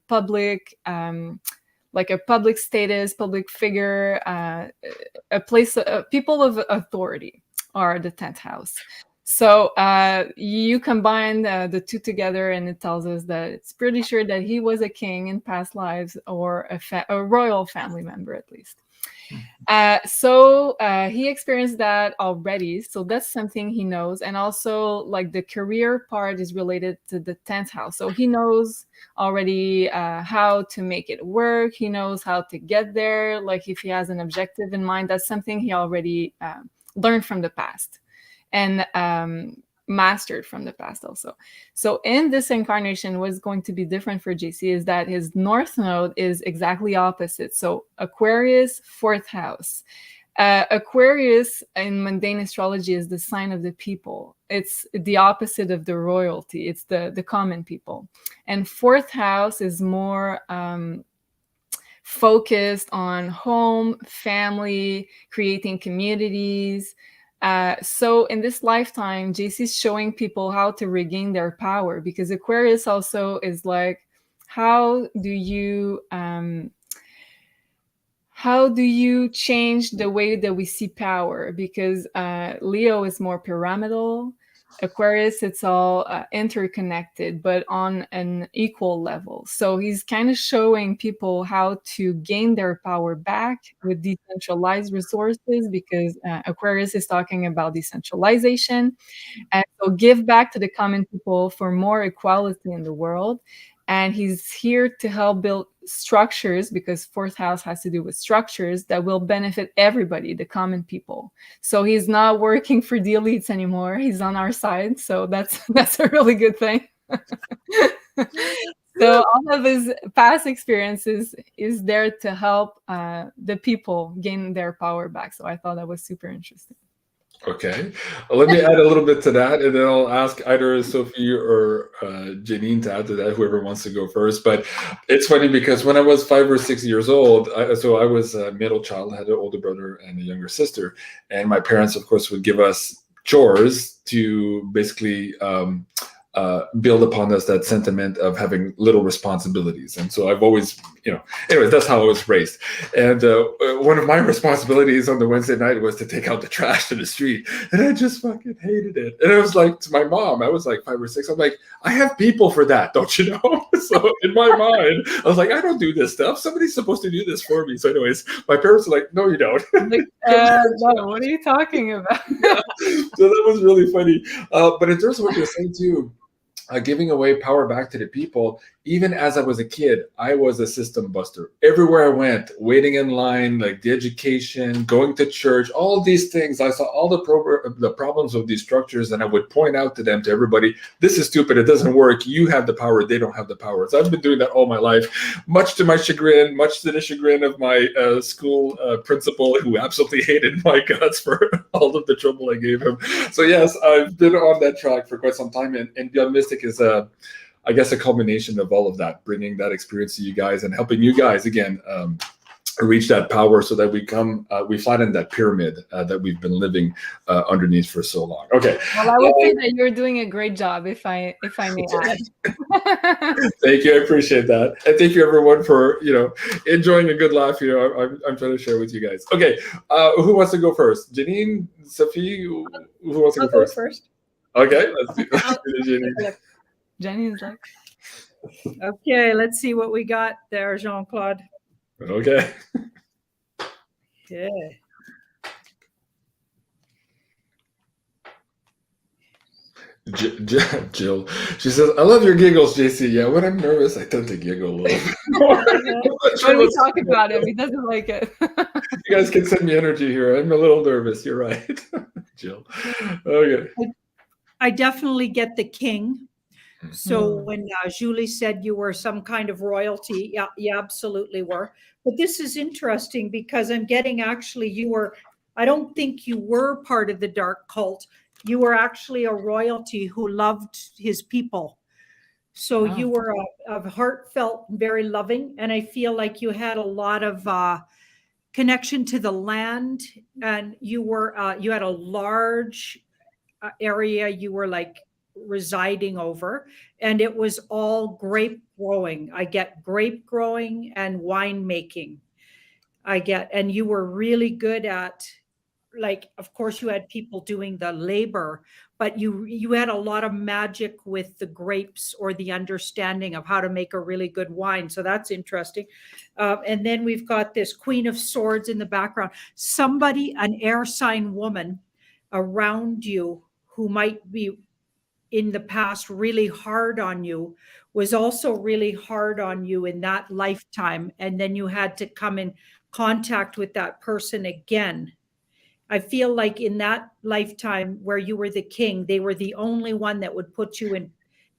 public like a public status, public figure, a place, people of authority are the 10th house. So you combine the two together, and it tells us that it's pretty sure that he was a king in past lives, or a royal family member at least. So he experienced that already. So that's something he knows. And also, like, the career part is related to the 10th house. So he knows already how to make it work. He knows how to get there. Like, if he has an objective in mind, that's something he already learned from the past and mastered from the past also. So in this incarnation, what's going to be different for JC is that his North Node is exactly opposite. So Aquarius, 4th house. Aquarius in mundane astrology is the sign of the people. It's the opposite of the royalty. It's the common people. And 4th house is more focused on home, family, creating communities. So in this lifetime, JC is showing people how to regain their power, because Aquarius also is like, how do you change the way that we see power? Because Leo is more pyramidal. Aquarius, it's all interconnected, but on an equal level. So he's kind of showing people how to gain their power back with decentralized resources, because Aquarius is talking about decentralization. And so give back to the common people for more equality in the world. And he's here to help build structures, because 4th house has to do with structures that will benefit everybody, the common people. So he's not working for the elites anymore. He's on our side. So that's a really good thing. So all of his past experiences is there to help the people gain their power back. So I thought that was super interesting. Okay, let me add a little bit to that, and then I'll ask either Sophie or Janine to add to that, whoever wants to go first. But it's funny because when I was 5 or 6 years old, I was a middle child. I had an older brother and a younger sister, and my parents, of course, would give us chores to basically build upon us that sentiment of having little responsibilities. And so I've always, anyways, that's how I was raised. And one of my responsibilities on the Wednesday night was to take out the trash to the street. And I just fucking hated it. And I was like, to my mom, I was like 5 or 6, I'm like, I have people for that, don't you know? So in my mind, I was like, I don't do this stuff. Somebody's supposed to do this for me. So anyways, my parents were like, no, you don't. Like, no, what are you talking about? Yeah. So that was really funny. But in terms of what you're saying too, giving away power back to the people. Even as I was a kid, I was a system buster. Everywhere I went, waiting in line, like the education, going to church, all these things. I saw all the problems of these structures, and I would point out to them, to everybody, this is stupid, it doesn't work, you have the power, they don't have the power. So I've been doing that all my life, much to my chagrin, much to the chagrin of my school principal, who absolutely hated my guts for all of the trouble I gave him. So yes, I've been on that track for quite some time, and Beyond Mystic is I guess a culmination of all of that, bringing that experience to you guys and helping you guys again reach that power, so that we flatten that pyramid that we've been living underneath for so long. Okay. Well, I would say that you're doing a great job, if I may add. Thank you, I appreciate that, and thank you everyone for enjoying a good laugh. I'm trying to share with you guys. Okay, who wants to go first? Janine, Sophie, who wants to go first? Okay, let's do Janine. Jenny's like, Okay, let's see what we got there, Jean-Claude. Okay. Yeah. Jill, she says, I love your giggles, JC. Yeah, when I'm nervous, I tend to giggle a little bit. when we talk about him, he doesn't like it. You guys can send me energy here. I'm a little nervous. You're right. Jill. Okay. I definitely get the king. So when Julie said you were some kind of royalty, yeah, you absolutely were. But this is interesting, because I'm getting actually I don't think you were part of the dark cult. You were actually a royalty who loved his people. So you were a heartfelt, very loving. And I feel like you had a lot of connection to the land, and you had a large area you were like residing over, and it was all grape growing. I get grape growing and wine making. And you were really good at, like, of course you had people doing the labor, but you had a lot of magic with the grapes, or the understanding of how to make a really good wine. So that's interesting. And then we've got this Queen of Swords in the background. Somebody, an air sign woman around you who might be in the past really hard on you, was also really hard on you in that lifetime. And then you had to come in contact with that person again. I feel like in that lifetime where you were the king, they were the only one that would put you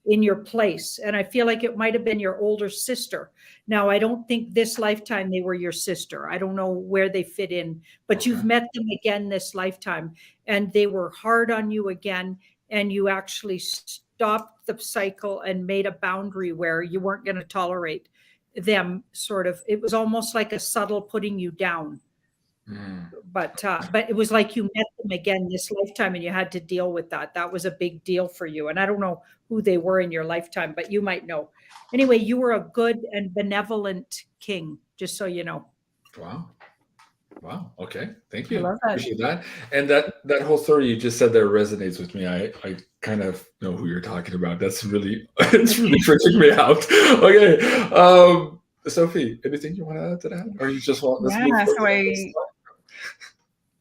in your place. And I feel like it might have been your older sister. Now, I don't think this lifetime they were your sister. I don't know where they fit in, but you've met them again this lifetime, and they were hard on you again. And you actually stopped the cycle and made a boundary where you weren't going to tolerate them. Sort of, it was almost like a subtle putting you down. But it was like you met them again this lifetime, and you had to deal with that. That was a big deal for you. And I don't know who they were in your lifetime, but you might know. Anyway, you were a good and benevolent king, just so you know. Wow. Okay. Thank you. I love that. Appreciate that. And that whole story you just said there resonates with me. I kind of know who you're talking about. It's really freaking me out. Okay. Sophie, anything you want to add to that? Or you just want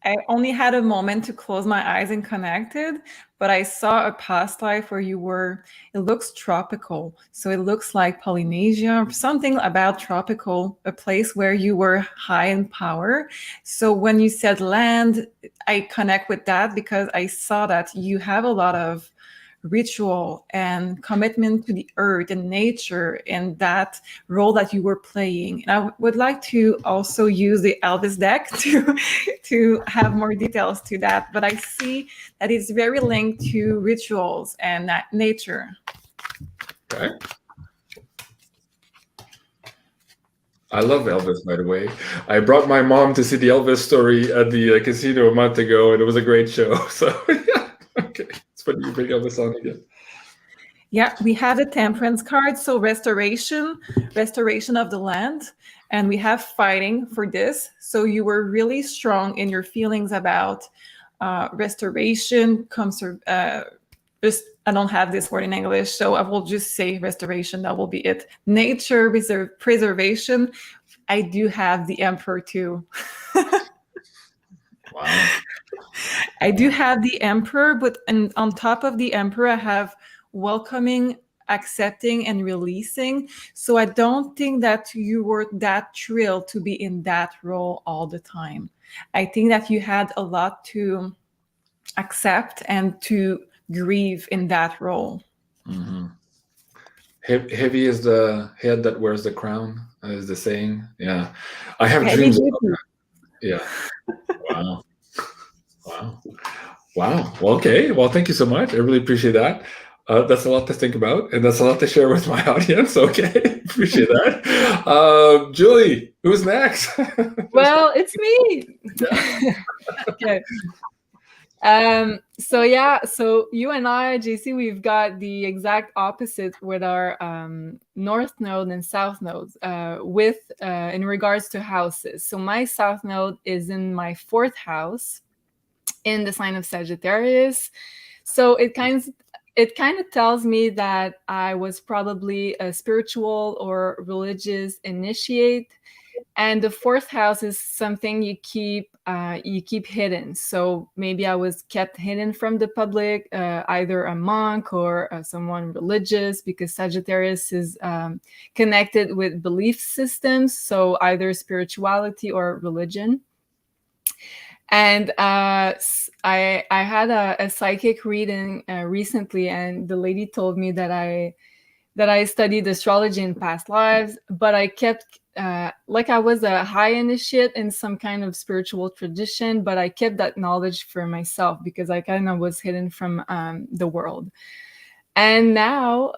I only had a moment to close my eyes and connected, but I saw a past life where it looks tropical. So it looks like Polynesia, something about tropical, a place where you were high in power. So when you said land, I connect with that, because I saw that you have a lot of ritual and commitment to the earth and nature, and that role that you were playing. And I would like to also use the Elvis deck to have more details to that, but I see that it's very linked to rituals and nature. Okay. I love Elvis, by the way. I brought my mom to see the Elvis story at the casino a month ago, and it was a great show. So yeah, okay. But you bring Elvis on again. Yeah, we have the Temperance card, so restoration of the land, and we have fighting for this. So you were really strong in your feelings about restoration. I don't have this word in English, so I will just say restoration. That will be it. Nature, preservation. I do have the Emperor too. Wow. I do have the Emperor, but on top of the Emperor, I have welcoming, accepting, and releasing. So I don't think that you were that thrilled to be in that role all the time. I think that you had a lot to accept and to grieve in that role. Mm-hmm. Heavy is the head that wears the crown, is the saying. Yeah. I have Heavy dreams duty. about that. Yeah. Wow. Wow. Wow. Well, okay. Well, thank you so much. I really appreciate that. That's a lot to think about, and that's a lot to share with my audience. Okay. Appreciate that. Julie, who's next? Well, it's me. Okay. So yeah, so you and I, JC, we've got the exact opposite with our north node and south nodes in regards to houses. So my south node is in my 4th house in the sign of Sagittarius. So it kind of tells me that I was probably a spiritual or religious initiate. And the 4th house is something you keep hidden. So maybe I was kept hidden from the public, either a monk or someone religious, because Sagittarius is connected with belief systems. So either spirituality or religion. And I had a psychic reading recently, and the lady told me that I studied astrology in past lives, but I kept like I was a high initiate in some kind of spiritual tradition, but I kept that knowledge for myself because I kind of was hidden from the world. And now,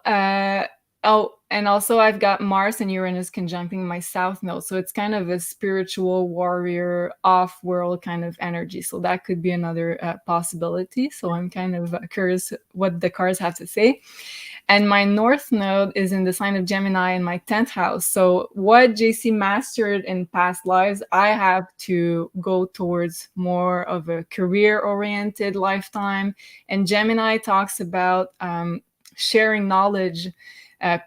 and also I've got Mars and Uranus conjuncting my south node. So it's kind of a spiritual warrior off-world kind of energy. So that could be another possibility. So I'm kind of curious what the cards have to say. And my north node is in the sign of Gemini in my 10th house. So what JC mastered in past lives, I have to go towards more of a career-oriented lifetime. And Gemini talks about sharing knowledge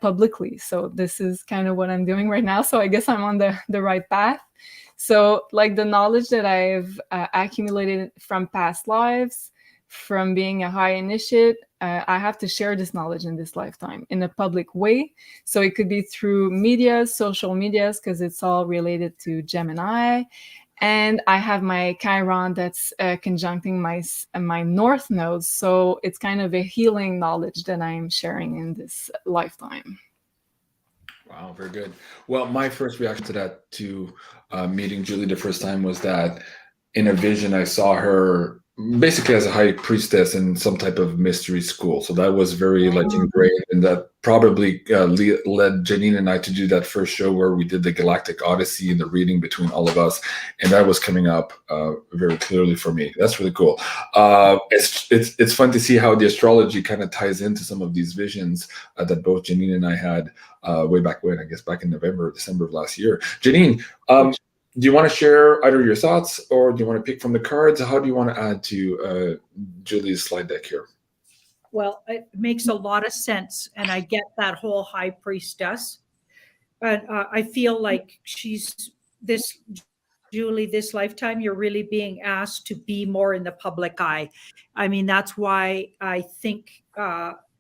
publicly. So this is kind of what I'm doing right now. So I guess I'm on the right path. So like the knowledge that I've accumulated from past lives, from being a high initiate, I have to share this knowledge in this lifetime in a public way. So it could be through media, social medias, because it's all related to Gemini. And I have my Chiron that's conjuncting my north node. So it's kind of a healing knowledge that I'm sharing in this lifetime. Wow, very good. Well, my first reaction to that, to meeting Julie the first time, was that in a vision I saw her basically as a high priestess in some type of mystery school. So that was very like ingrained, and that probably led Janine and I to do that first show where we did the Galactic Odyssey and the reading between all of us, and that was coming up very clearly for me. That's really cool. It's fun to see how the astrology kind of ties into some of these visions that both Janine and I had way back when, I guess back in November or December of last year. Janine, do you want to share either your thoughts, or do you want to pick from the cards? How do you want to add to Julie's slide deck here? Well, it makes a lot of sense, and I get that whole high priestess. But I feel like Julie, this lifetime, you're really being asked to be more in the public eye. I mean, that's why I think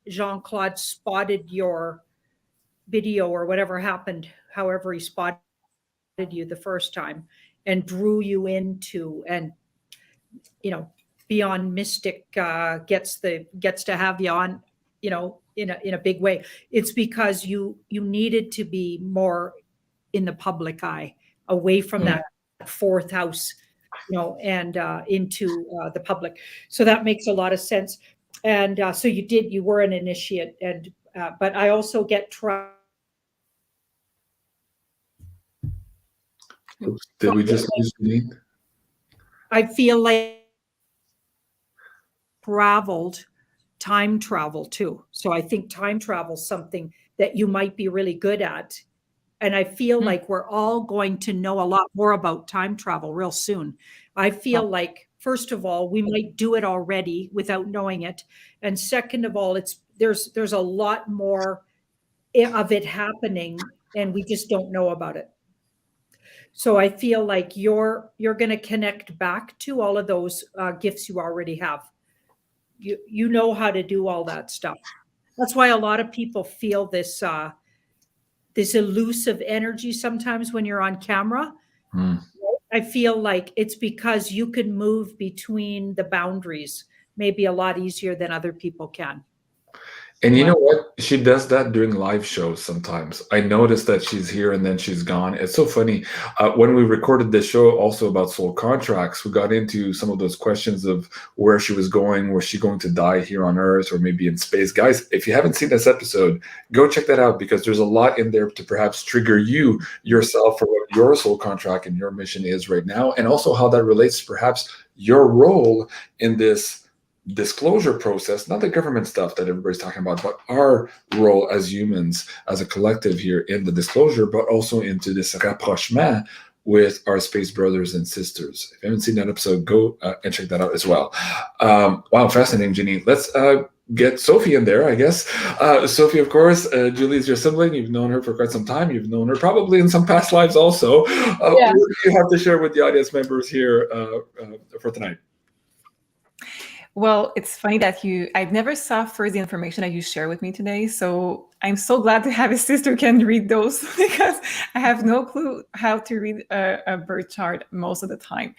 Jean-Claude spotted your video or whatever happened, however he spotted you the first time and drew you into, and BeyondMystic gets to have you on, in a big way. It's because you needed to be more in the public eye, away from that 4th house, and into the public. So that makes a lot of sense. And so you were an initiate, and but I also get Did we just lose Janine? I feel like time travel too. So I think time travel is something that you might be really good at. And I feel like we're all going to know a lot more about time travel real soon. I feel like, first of all, we might do it already without knowing it. And second of all, there's a lot more of it happening, and we just don't know about it. So I feel like you're going to connect back to all of those gifts you already have. You know how to do all that stuff. That's why a lot of people feel this this elusive energy sometimes when you're on camera. I feel like it's because you can move between the boundaries maybe a lot easier than other people can. And you know what? She does that during live shows sometimes. I noticed that she's here and then she's gone. It's so funny. When we recorded this show also about soul contracts, we got into some of those questions of where she was going. Was she going to die here on Earth or maybe in space? Guys, if you haven't seen this episode, go check that out, because there's a lot in there to perhaps trigger you yourself for what your soul contract and your mission is right now, and also how that relates to perhaps your role in this disclosure process, not the government stuff that everybody's talking about, but our role as humans, as a collective here in the disclosure, but also into this rapprochement with our space brothers and sisters. If you haven't seen that episode, go and check that out as well. Wow, fascinating, Janine. Let's get Sophie in there, I guess. Sophie, of course, Julie's your sibling. You've known her for quite some time. You've known her probably in some past lives also. What do you have to share with the audience members here for tonight? Well, it's funny that I've never saw first the information that you share with me today. So I'm so glad to have a sister who can read those, because I have no clue how to read a birth chart most of the time.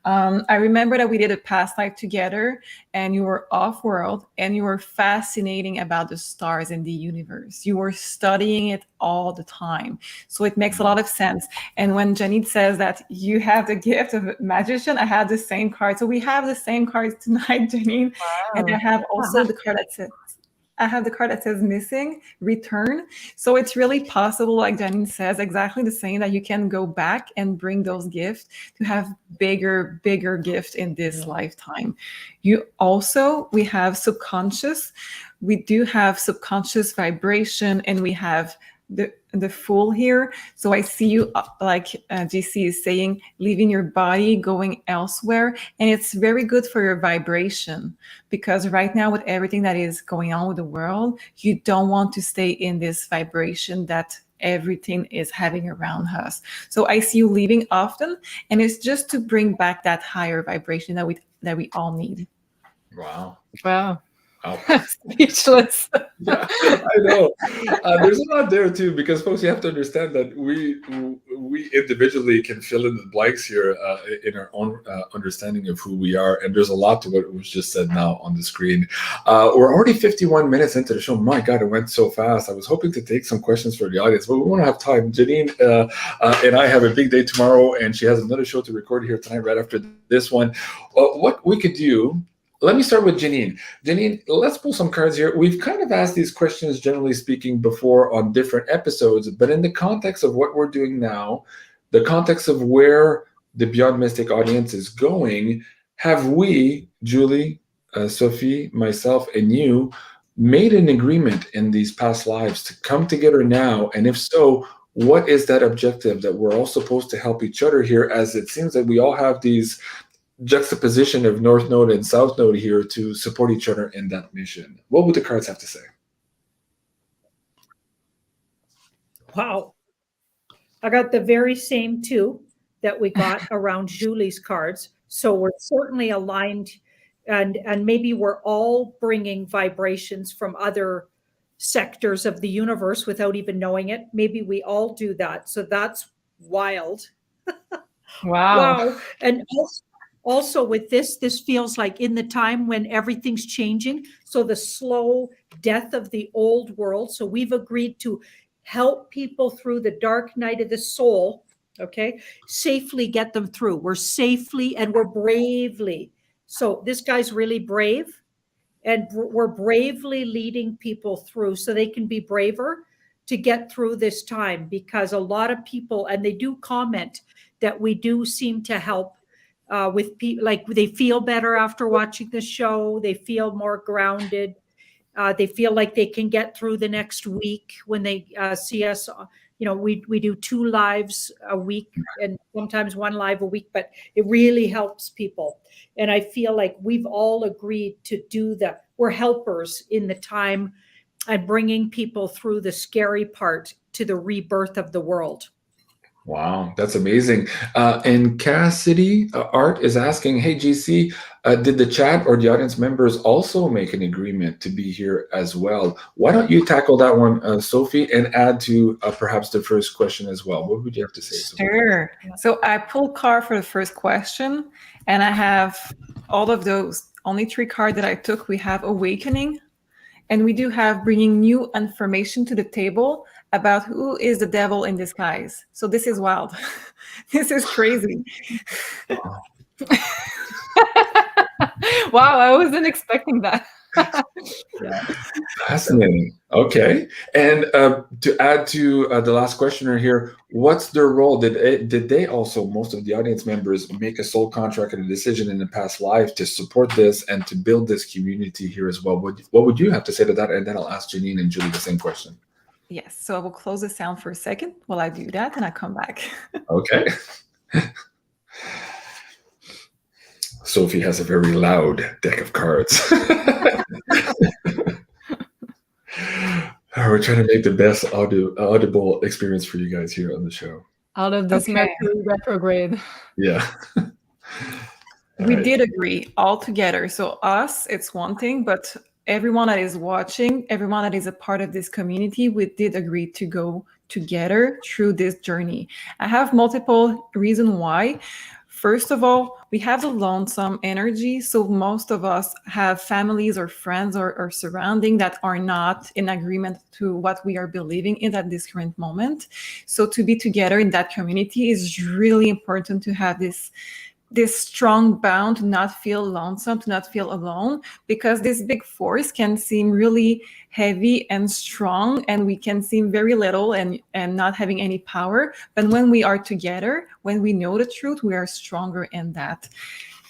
I remember that we did a past life together and you were off-world and you were fascinating about the stars and the universe. You were studying it all the time. So it makes a lot of sense. And when Janine says that you have the gift of a magician, I have the same card. So we have the same cards tonight, Janine. Wow. And I have also the card that says missing, return. So it's really possible, like Janine says, exactly the same, that you can go back and bring those gifts to have bigger gifts in this lifetime. We have subconscious. We do have subconscious vibration, and we have the Fool here. So I see you, like GC is saying, leaving your body, going elsewhere. And it's very good for your vibration, because right now with everything that is going on with the world, you don't want to stay in this vibration that everything is having around us. So I see you leaving often, and it's just to bring back that higher vibration that we all need. Wow. Speechless. Yeah, I know. There's a lot there too, because folks, you have to understand that we individually can fill in the blanks here in our own understanding of who we are, and there's a lot to what was just said now on the screen. We're already 51 minutes into the show. My God, it went so fast. I was hoping to take some questions for the audience, but we won't have time. Janine and I have a big day tomorrow, and she has another show to record here tonight right after this one. What we could do. Let me start with Janine. Janine, let's pull some cards here. We've kind of asked these questions, generally speaking, before on different episodes, but in the context of what we're doing now, the context of where the Beyond Mystic audience is going, have we, Julie, Sophie, myself, and you, made an agreement in these past lives to come together now? And if so, what is that objective that we're all supposed to help each other here, as it seems that we all have these juxtaposition of North Node and South Node here to support each other in that mission? What would the cards have to say? Wow. I got the very same two that we got around Julie's cards. So we're certainly aligned, and maybe we're all bringing vibrations from other sectors of the universe without even knowing it. Maybe we all do that. So that's wild. Wow. And also with this feels like in the time when everything's changing. So the slow death of the old world. So we've agreed to help people through the dark night of the soul, okay? Safely get them through. We're safely and we're bravely. So this guy's really brave, and we're bravely leading people through so they can be braver to get through this time, because a lot of people, and they do comment that we do seem to help with people, like they feel better after watching the show. They feel more grounded. They feel like they can get through the next week when they see us. You know, we do 2 lives a week and sometimes 1 live a week, but it really helps people. And I feel like we've all agreed to do that. We're helpers in the time and bringing people through the scary part to the rebirth of the world. Wow, that's amazing. And Cassidy Art is asking, hey, GC, did the chat or the audience members also make an agreement to be here as well? Why don't you tackle that one, Sophie, and add to perhaps the first question as well? What would you have to say, Sophie? Sure. So I pulled card for the first question, and I have all of those. Only 3 cards that I took. We have Awakening, and we do have Bringing New Information to the Table about who is the devil in disguise. So this is wild. This is crazy. Wow, I wasn't expecting that. Fascinating. Okay. And to add to the last questioner here, what's their role? Did they also, most of the audience members, make a soul contract and a decision in the past life to support this and to build this community here as well? What would you have to say to that? And then I'll ask Janine and Julie the same question. Yes. So I will close the sound for a second while I do that, and I come back. Okay. Sophie has a very loud deck of cards. We're trying to make the best audible experience for you guys here on the show. Out of this Mercury retrograde. Yeah. We did agree all together. So us, it's one thing, but everyone that is watching, everyone that is a part of this community, we did agree to go together through this journey. I have multiple reasons why. First of all, we have the lonesome energy. So most of us have families or friends or surrounding that are not in agreement to what we are believing in at this current moment. So to be together in that community is really important, to have this strong bond, to not feel lonesome, to not feel alone, because this big force can seem really heavy and strong, and we can seem very little and not having any power. But when we are together, when we know the truth, we are stronger in that.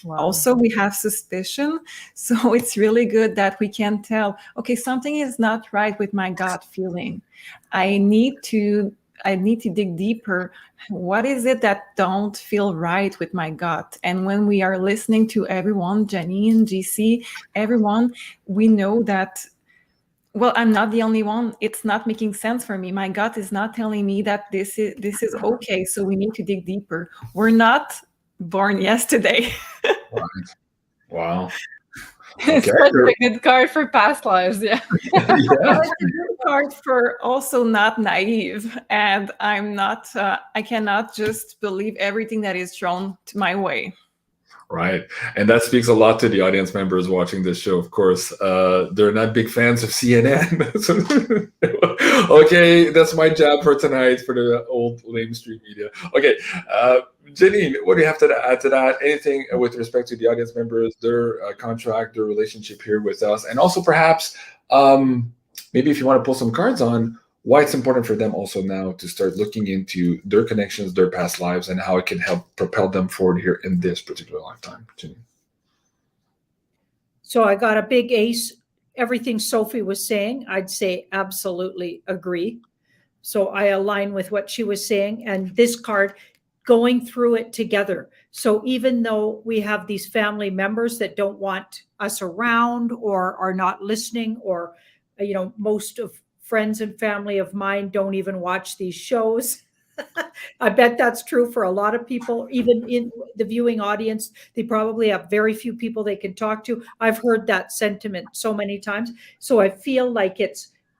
Wow. Also, we have suspicion. So it's really good that we can tell, okay, something is not right with my gut feeling. I need to dig deeper. What is it that don't feel right with my gut? And when we are listening to everyone, Janine, GC, everyone, we know that, well, I'm not the only one. It's not making sense for me. My gut is not telling me that this is okay. So we need to dig deeper. We're not born yesterday. Right. Wow. It's such a good card for past lives. Yeah. Yeah. It's a good card for also not naive. And I cannot just believe everything that is thrown to my way. Right. And that speaks a lot to the audience members watching this show, of course. They're not big fans of CNN. Okay, that's my job for tonight for the old lamestream media. Okay, Janine, what do you have to add to that? Anything with respect to the audience members, their contract, their relationship here with us, and also perhaps maybe if you want to pull some cards on why it's important for them also now to start looking into their connections, their past lives, and how it can help propel them forward here in this particular lifetime. Janine. So I got a big ace. Everything Sophie was saying, I'd say absolutely agree. So I align with what she was saying. And this card, going through it together. So even though we have these family members that don't want us around or are not listening, or, you know, most of friends and family of mine don't even watch these shows. I bet that's true for a lot of people, even in the viewing audience. They probably have very few people they can talk to. I've heard that sentiment so many times. So I feel like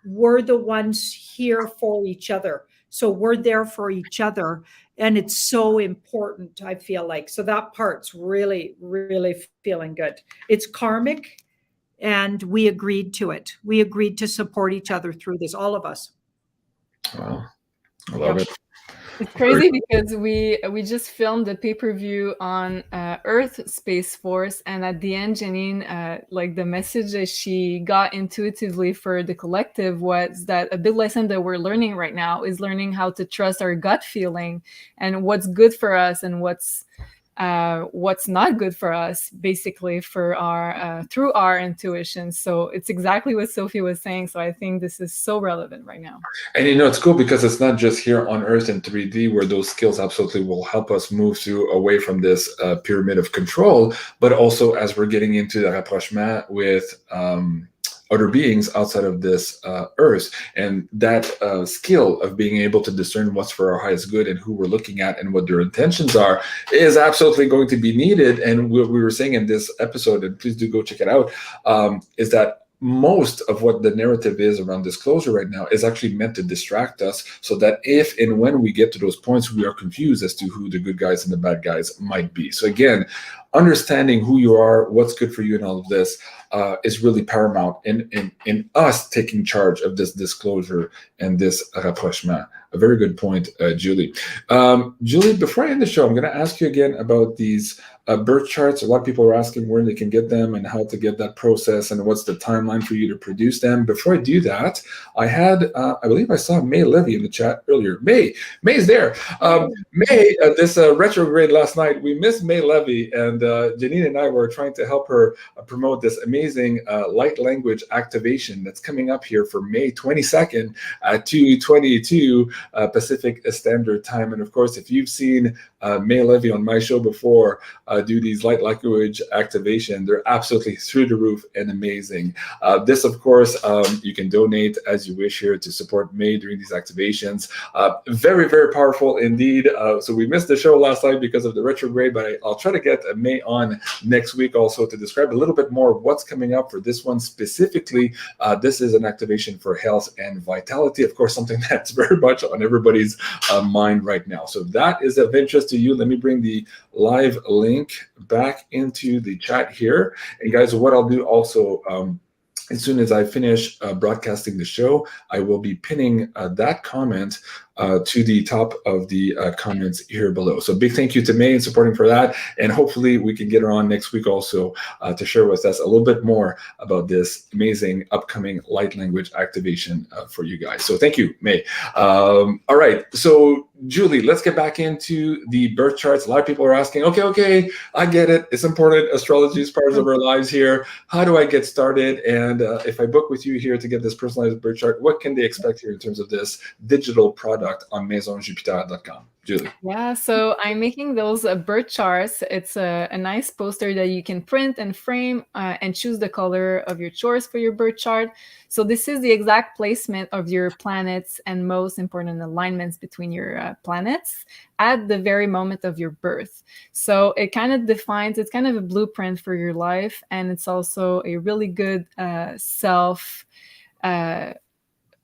we're the ones here for each other. So we're there for each other. And it's so important, I feel like. So that part's really, really feeling good. It's karmic. And we agreed to it. We agreed to support each other through this, all of us. Wow, I love it. It's crazy because we just filmed the pay-per-view on Earth Space Force, and at the end, Janine, like the message that she got intuitively for the collective was that a big lesson that we're learning right now is learning how to trust our gut feeling and what's good for us and what's not good for us, basically, for our through our intuition. So it's exactly what Sophie was saying. So I think this is so relevant right now. And you know, it's cool because it's not just here on Earth in 3D where those skills absolutely will help us move away from this pyramid of control, but also as we're getting into the rapprochement with other beings outside of this earth. And that skill of being able to discern what's for our highest good and who we're looking at and what their intentions are is absolutely going to be needed. And what we were saying in this episode, and please do go check it out, is that most of what the narrative is around disclosure right now is actually meant to distract us, so that if and when we get to those points, we are confused as to who the good guys and the bad guys might be. So again, understanding who you are, what's good for you in all of this is really paramount in us taking charge of this disclosure and this rapprochement. A very good point, Julie. Julie, before I end the show, I'm going to ask you again about these birth charts. A lot of people are asking where they can get them and how to get that process and what's the timeline for you to produce them. Before I do that, I had, I believe I saw May Levy in the chat earlier. May's there. May, this retrograde last night, we missed May Levy, and Janine and I were trying to help her promote this amazing light language activation that's coming up here for May 22nd at 2:22 Pacific Standard Time. And of course, if you've seen May Levy on my show before do these light language activation, they're absolutely through the roof and amazing. This, of course, you can donate as you wish here to support May during these activations. Very, very powerful indeed. So we missed the show last night because of the retrograde, but I'll try to get May on next week also to describe a little bit more of what's coming up for this one specifically. This is an activation for health and vitality, of course, something that's very much on everybody's mind right now. So if that is of interest to you, let me bring the live link back into the chat here. And guys, what I'll do also, as soon as I finish broadcasting the show, I will be pinning that comment to the top of the comments here below. So big thank you to May and supporting for that. And hopefully we can get her on next week also to share with us a little bit more about this amazing upcoming light language activation for you guys. So thank you, May. All right. So Julie, let's get back into the birth charts. A lot of people are asking, okay, I get it. It's important. Astrology is part of our lives here. How do I get started? And if I book with you here to get this personalized birth chart, what can they expect here in terms of this digital product on MaisonJupiter.com? Julie. Yeah, so I'm making those birth charts. It's a nice poster that you can print and frame and choose the color of your choice for your birth chart. So this is the exact placement of your planets and most important alignments between your planets at the very moment of your birth. So it kind of defines, it's kind of a blueprint for your life. And it's also a really good self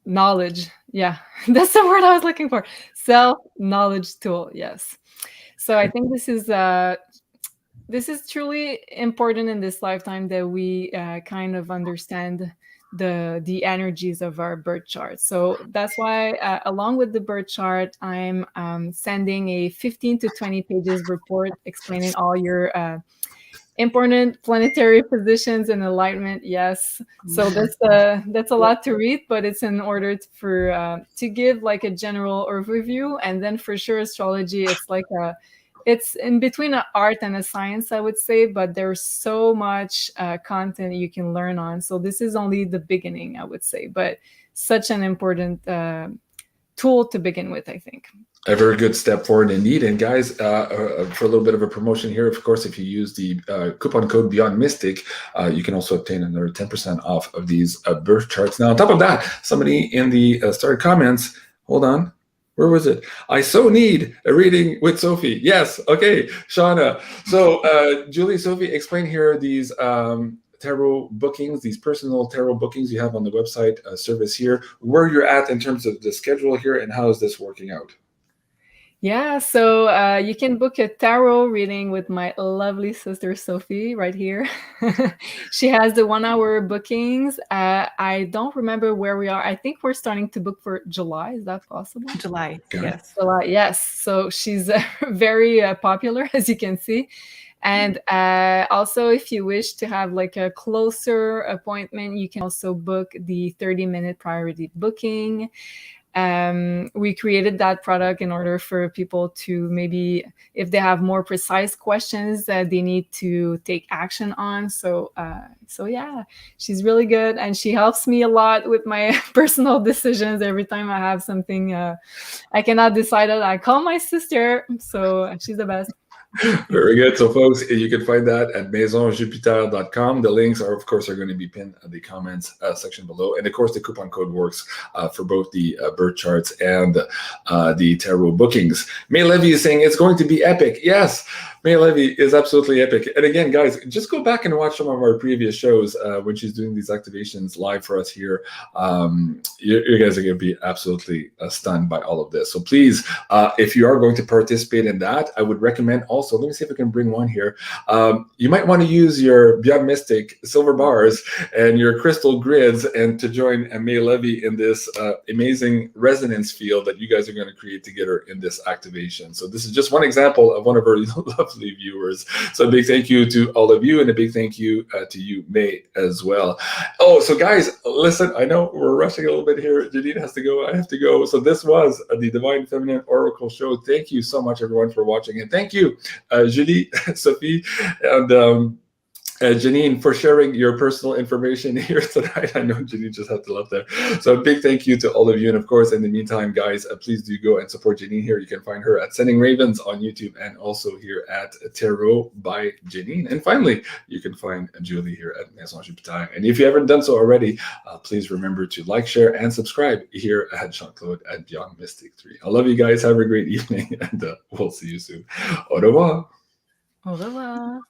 knowledge. Yeah, that's the word I was looking for. Self-knowledge tool. Yes. So I think this is truly important in this lifetime that we kind of understand the energies of our birth chart. So that's why along with the birth chart, I'm sending a 15 to 20 pages report explaining all your important planetary positions and alignment. Yes. So that's a lot to read, but it's in order to give like a general overview. And then for sure, astrology, it's in between an art and a science, I would say, but there's so much content you can learn on. So this is only the beginning, I would say, but such an important tool to begin with, I think. A very good step forward indeed. And guys, for a little bit of a promotion here, of course, if you use the coupon code BeyondMystic, you can also obtain another 10% off of these birth charts. Now, on top of that, somebody in the started comments, hold on, where was it? I so need a reading with Sophie. Yes, okay, Shauna. So Julie, Sophie, explain here these tarot bookings, these personal tarot bookings you have on the website service here, where you're at in terms of the schedule here, and how is this working out? Yeah, so you can book a tarot reading with my lovely sister Sophie right here. She has the 1 hour bookings. I don't remember where we are. I think we're starting to book for July. Is that possible? July, yes. July, yes. So she's very popular, as you can see. And also, if you wish to have like a closer appointment, you can also book the 30-minute priority booking. We created that product in order for people to maybe, if they have more precise questions that they need to take action on. So yeah, she's really good, and she helps me a lot with my personal decisions. Every time I have something I cannot decide on, I call my sister. So she's the best. Very good. So, folks, you can find that at MaisonJupiter.com. The links are, of course, going to be pinned in the comments section below. And, of course, the coupon code works for both the birth charts and the tarot bookings. May Levy is saying it's going to be epic. Yes, May Levy is absolutely epic. And again, guys, just go back and watch some of our previous shows when she's doing these activations live for us here. You guys are going to be absolutely stunned by all of this. So please, if you are going to participate in that, I would recommend also, let me see if I can bring one here. You might want to use your Beyond Mystic silver bars and your crystal grids and to join May Levy in this amazing resonance field that you guys are going to create together in this activation. So this is just one example of one of our lovely viewers. So a big thank you to all of you and a big thank you to you, May, as well. Oh, so guys, listen, I know we're rushing a little bit here. Janine has to go. I have to go. So this was the Divine Feminine Oracle Show. Thank you so much, everyone, for watching. And thank you, Julie, Sophie, and Janine, for sharing your personal information here tonight. I know Janine just had to love there. So a big thank you to all of you. And of course, in the meantime, guys, please do go and support Janine here. You can find her at Sending Ravens on YouTube and also here at Tarot by Janine. And finally, you can find Julie here at Maison Jupiter. And if you haven't done so already, please remember to like, share, and subscribe here at Jean-Claude at Beyond Mystic 3. I love you guys. Have a great evening, and we'll see you soon. Au revoir. Au revoir.